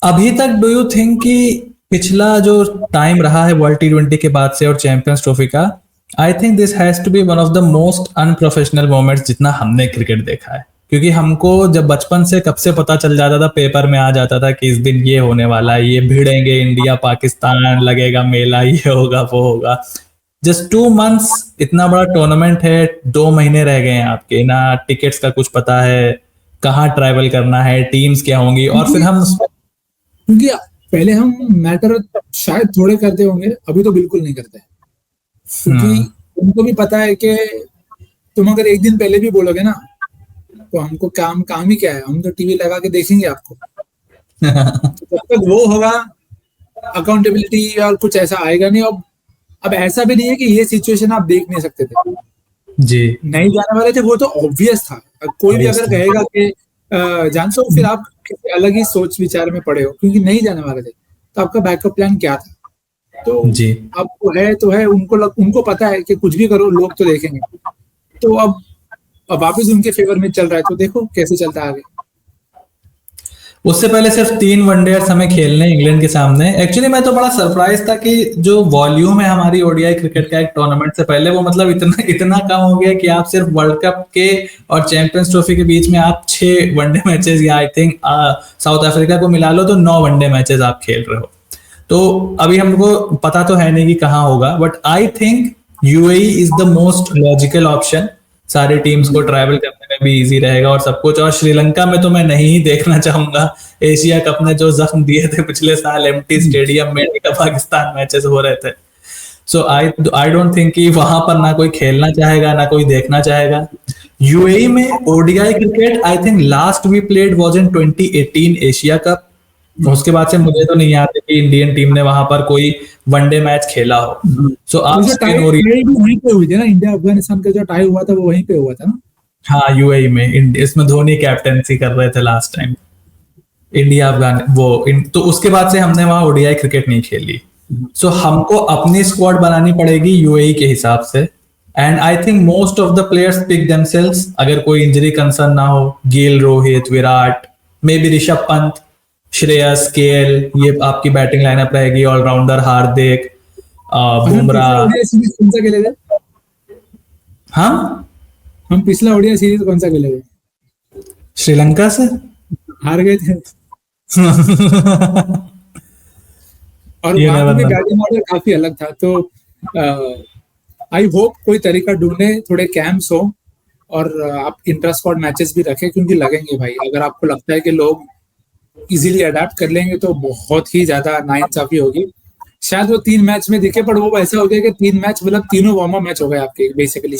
अभी तक डू यू थिंक कि पिछला जो टाइम रहा है वर्ल्ड T20 के बाद से और चैंपियंस ट्रॉफी का, I think this has to be one of the most unprofessional moments जितना हमने क्रिकेट देखा है। क्योंकि हमको जब बचपन से कब से पता चल जाता था, पेपर में आ जाता था कि इस दिन ये होने वाला है, ये भिड़ेंगे इंडिया पाकिस्तान, लगेगा मेला, ये होगा वो होगा। जस्ट 2 months इतना बड़ा टूर्नामेंट है, 2 महीने रह गए हैं आपके ना, टिकट्स का कुछ पता है, कहाँ ट्रैवल करना है, टीम्स क्या होंगी, और फिर हम क्योंकि पहले हम मैटर शायद थोड़े करते होंगे, अभी तो बिल्कुल नहीं करते, क्योंकि उनको भी पता है कि तुम अगर एक दिन पहले भी बोलोगे ना तो हमको काम ही क्या है, हम तो टीवी लगा के देखेंगे आपको। तो जब तक वो होगा अकाउंटेबिलिटी और कुछ ऐसा आएगा नहीं। अब ऐसा भी नहीं है कि ये सिचुएशन आप देख नहीं सकते थे जी, नहीं जाने वाले थे, वो तो ऑब्वियस था। कोई भी अगर कहेगा कि जानते हो, फिर आप किसी अलग ही सोच विचार में पड़े हो, क्योंकि नहीं जाने वाले थे तो आपका बैकअप प्लान क्या था। तो जी, अब तो है उनको पता है कि कुछ भी करो लोग तो देखेंगे। तो अब वापस उनके फेवर में चल रहा है, तो देखो कैसे चलता है आगे। उससे पहले सिर्फ 3 वनडेज हमें खेलने इंग्लैंड के सामने। एक्चुअली मैं तो बड़ा सरप्राइज था कि जो वॉल्यूम है हमारी ओडीआई क्रिकेट का एक टूर्नामेंट से पहले, वो मतलब इतना कम हो गया कि आप सिर्फ वर्ल्ड कप के और चैंपियंस ट्रॉफी के बीच में आप 6 वनडे मैचेस, या आई थिंक साउथ अफ्रीका को मिला लो तो 9 वनडे मैचेस आप खेल रहे हो। तो अभी हमको पता तो है नहीं कि कहाँ होगा, but I think UAE is the most logical option. सारी टीम्स को ट्रैवल करने में भी इजी रहेगा और सब कुछ। और श्रीलंका में तो मैं नहीं देखना चाहूंगा। एशिया कप ने जो जख्म दिए थे पिछले साल, एम्प्टी स्टेडियम में इंडिया पाकिस्तान मैचेस हो रहे थे। सो आई डोंट थिंक कि वहां पर ना कोई खेलना चाहेगा ना कोई देखना चाहेगा। यूएई में ODI cricket I think last we played was in 2018 Asia cup. उसके बाद से मुझे तो नहीं याद है कि इंडियन टीम ने वहां पर कोई वनडे मैच खेला हो। सो आप वहीं पे हुई थी ना, इंडिया अफगानिस्तान का जो टाई हुआ था वो वहीं पे हुआ था ना। हाँ, यूएई में। इसमें धोनी कैप्टनसी कर रहे थे लास्ट टाइम, इंडिया अफगान तो उसके बाद से हमने वहां ओडीआई क्रिकेट नहीं खेली। सो हमको अपनी स्क्वाड बनानी पड़ेगी यूएई के हिसाब से। And I think most of the players pick themselves, अगर कोई इंजरी कंसर्न ना हो। गिल, रोहित, विराट, मे बी ऋषभ पंत, श्रेयस, केएल, ये आपकी बैटिंग लाइनअप रहेगी। ऑलराउंडर हार्दिक, बुमराह। कौन सा खेले थे हम पिछला ओडीआई सीरीज कौन सा खेले थे? श्रीलंका से हार गए थे। और वहां भी बैटिंग ऑर्डर काफी अलग था। तो आई होप कोई तरीका ढूंढे, थोड़े कैंप्स हो और आप इंटर स्क्वाड मैचेस भी रखें, क्योंकि लगेंगे भाई। अगर आपको लगता है कि लोग इजीली अडेप्ट कर लेंगे तो बहुत ही ज्यादा नाइंसाफी होगी। शायद वो 3 मैच में दिखे, पर वो ऐसा हो गया कि 3 मैच मतलब तीनों वार्म अप मैच हो गए आपके basically.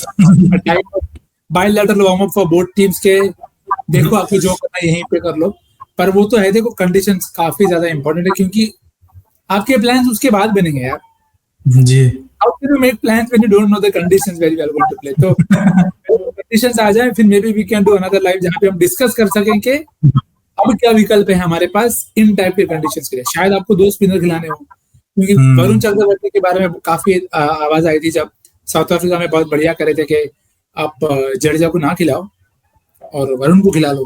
Bilateral warm up for both teams के। देखो आपको जो करना है यहीं पे कर लो। पर वो तो है, देखो कंडीशंस काफी ज्यादा इंपॉर्टेंट है, क्योंकि आपके प्लान्स उसके बाद बनेंगे यार जी। How can you make plans when you don't know the conditions very well going to play. तो कंडीशंस आ जाए, फिर maybe we can do another live जहां पे हम डिस्कस कर सकें कि अब क्या विकल्प है हमारे पास इन टाइप के कंडीशंस के लिए। शायद आपको 2 स्पिनर खिलाने हो, क्योंकि वरुण चक्रवर्ती के बारे में काफी आवाज आई थी जब साउथ अफ्रीका में बहुत बढ़िया करे थे कि आप जडेजा को ना खिलाओ और वरुण को खिला लो।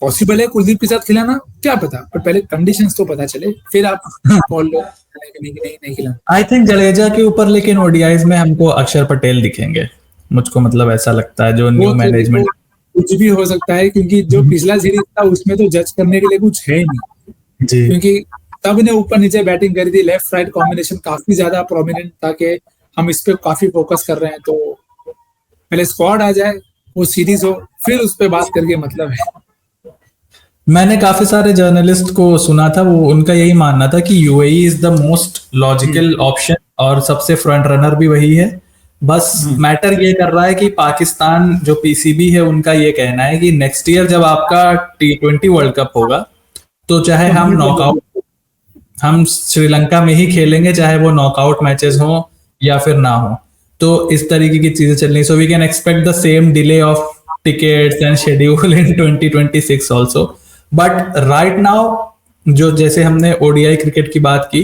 पॉसिबल है कुलदीप के साथ खिलाना, क्या पता, पर पहले कंडीशंस तो पता चले फिर आप कॉल लो नहीं खिलाना। आई थिंक जडेजा के ऊपर लेकिन ओडीआईज में हमको अक्षर पटेल दिखेंगे, मुझको मतलब ऐसा लगता है। जो न्यू मैनेजमेंट कुछ भी हो सकता है, क्योंकि जो पिछला सीरीज था उसमें तो जज करने के लिए कुछ है ही नहीं जी। क्योंकि तब ने ऊपर नीचे बैटिंग करी थी, लेफ्ट राइट कॉम्बिनेशन काफी ज्यादा प्रोमिनेंट था कि हम इस पे काफी फोकस कर रहे हैं। तो पहले स्क्वाड आ जाए, वो सीरीज हो, फिर उस पे बात करके मतलब है। मैंने काफी सारे जर्नलिस्ट को सुना था, वो उनका यही मानना था कि UAE is the most logical option और सबसे फ्रंट रनर भी वही है। बस मैटर ये कर रहा है कि पाकिस्तान जो पीसीबी है उनका ये कहना है कि नेक्स्ट ईयर जब आपका T20 वर्ल्ड कप होगा तो चाहे हम श्रीलंका में ही खेलेंगे, चाहे वो नॉकआउट मैचेस हो या फिर ना हो। तो इस तरीके की चीजें चल रही, so we can expect the same delay of tickets and schedule in 2026 also. But right now जो जैसे हमने ओडीआई क्रिकेट की बात की,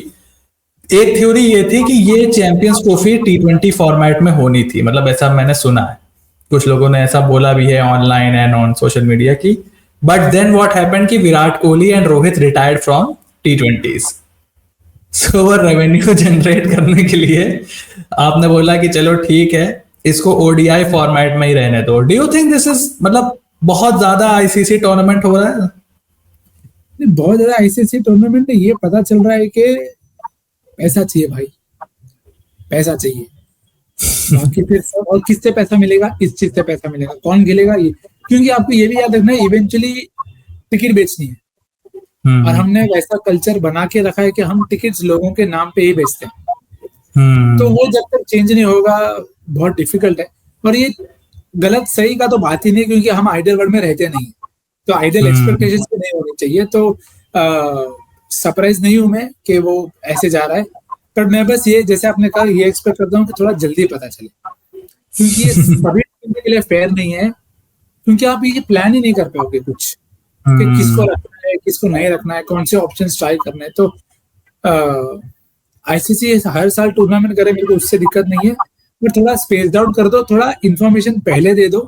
एक थ्योरी ये थी कि ये चैंपियंस ट्रॉफी T20 फॉर्मेट में होनी थी, मतलब ऐसा मैंने सुना है, कुछ लोगों ने ऐसा बोला भी है online and on social media की। बट देन व्हाट हैपेंड कि Virat Kohli and Rohit retired from T20s, सो वो रेवेन्यू जनरेट करने के लिए आपने बोला कि चलो ठीक है, इसको ओडीआई फॉर्मेट में ही रहने दो। Do you think this is, मतलब बहुत ज्यादा आईसीसी टूर्नामेंट हो रहा है? बहुत ज्यादा आईसीसी टूर्नामेंट है, ये पता चल रहा है कि पैसा चाहिए भाई, पैसा चाहिए। बाकी फिर सब, और किससे पैसा मिलेगा? इस चीज से पैसा मिलेगा, कौन खेलेगा ये, क्योंकि आपको ये भी याद रखना है इवेंचुअली टिकट बेचनी है, और हमने वैसा कल्चर बना के रखा है कि हम टिकट्स लोगों के नाम पे ही बेचते हैं। तो वो जब तक चेंज नहीं होगा बहुत डिफिकल्ट है। और ये गलत सही का तो बात ही नहीं, क्योंकि हम आइडियल वर्ल्ड में रहते नहीं, तो आइडियल एक्सपेक्टेशंस भी नहीं होनी चाहिए। तो सरप्राइज नहीं हूं मैं कि वो ऐसे जा रहा है, पर मैं बस ये, जैसे आपने कहा, ये एक्सपेक्ट करता हूँ कि थोड़ा जल्दी पता चले, क्योंकि ये सभी टीम के लिए फेयर नहीं है, क्योंकि आप ये प्लान ही नहीं कर पाओगे कुछ कि किसको रखना है, किसको नहीं रखना है, कौन से ऑप्शंस ट्राई करने हैं। तो आईसीसी हर साल टूर्नामेंट करे, मेरे को उससे दिक्कत नहीं है, बट थोड़ा स्पेस्ड आउट कर दो, थोड़ा इन्फॉर्मेशन पहले दे दो,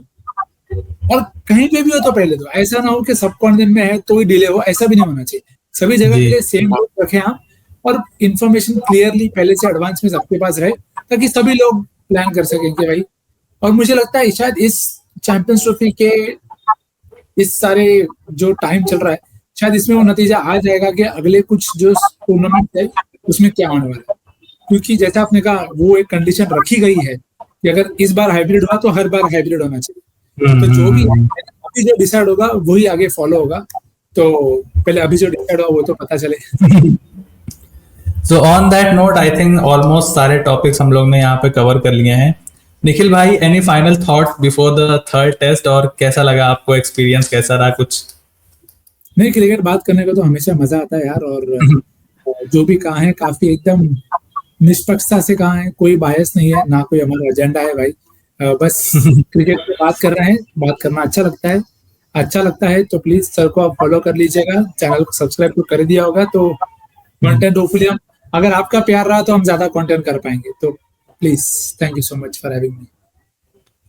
और कहीं पे भी हो तो पहले दो। ऐसा ना हो कि सब कॉन्टिनेंट में है तो ही डिले हो, ऐसा भी नहीं होना चाहिए। सभी जगह के लिए सेम रखें आप, और इन्फॉर्मेशन क्लियरली पहले से एडवांस में सबके पास रहे, ताकि सभी लोग प्लान कर सकें कि भाई। और मुझे लगता है शायद इस चैंपियंस ट्रॉफी के इस सारे जो टाइम चल रहा है, शायद इसमें वो नतीजा आ जाएगा कि अगले कुछ जो टूर्नामेंट है उसमें क्या होने वाला है। क्योंकि जैसे आपने कहा, वो एक कंडीशन रखी गई है कि अगर इस बार हाइब्रिड हुआ तो हर बार हाइब्रिड होना चाहिए। तो जो भी अभी जो डिसाइड होगा वही आगे फॉलो होगा। तो पहले अभी जो डिसाइड हुआ वो तो पता चले। So on that note, I think almost सारे टॉपिक्स हम लोग ने यहाँ पे कवर कर लिए हैं। निखिल भाई, any final thoughts before the third test, और कैसा लगा आपको, एक्सपीरियंस कैसा रहा कुछ? नहीं, क्रिकेट बात करने का तो हमेशा मजा आता है यार, और जो भी कहा है काफी एकदम निष्पक्षता से कहा है, कोई बायस नहीं है, ना कोई हमारा एजेंडा है भाई। बस क्रिकेट पे बात कर रहे हैं, बात करना अच्छा लगता है तो प्लीज सर को आप फॉलो कर लीजिएगा, चैनल को सब्सक्राइब तो कर दिया होगा, तो कंटेंट होपफुली हम, अगर आपका प्यार रहा तो हम ज्यादा कंटेंट कर पाएंगे। तो please, thank you so much for having me.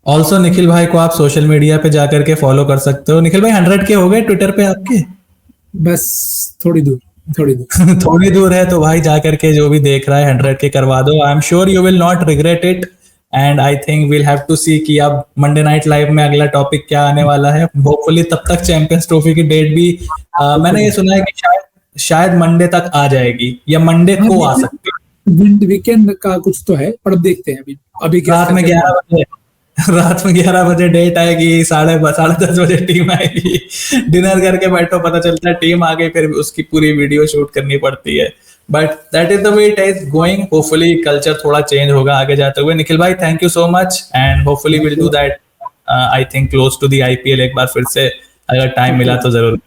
Also Nikhil भाई को आप सोशल मीडिया पे जाकर के फॉलो कर सकते हो। निखिल भाई 100 के हो गए ट्विटर पे आपके? बस थोड़ी दूर थोड़ी दूर है, तो भाई जाकर के जो भी देख रहा है 100 के करवा दो। I am sure you will not regret it, and I think we'll have to see कि अब मंडे नाइट लाइव में अगला टॉपिक क्या आने वाला है। होपफुली तब तक चैंपियंस ट्रॉफी की डेट भी मैंने ये सुना है कि शायद मंडे तक आ जाएगी, या मंडे को आ सकती है। वीकेंड का कुछ तो है, पर अब देखते हैं। अभी रात में 11 बजे डेट आएगी, 10:30 बजे टीम आएगी, डिनर करके बैठो, पता चलता है टीम आ गई, फिर उसकी पूरी वीडियो शूट करनी पड़ती है। But that is the way it is going. Hopefully culture थोड़ा चेंज होगा आगे जाते हुए। निखिल भाई, thank you so much, and hopefully will do that, I think close to the IPL एक बार फिर से, अगर टाइम मिला तो जरूर।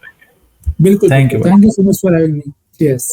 बिल्कुल, thank you so much for having me. Yes.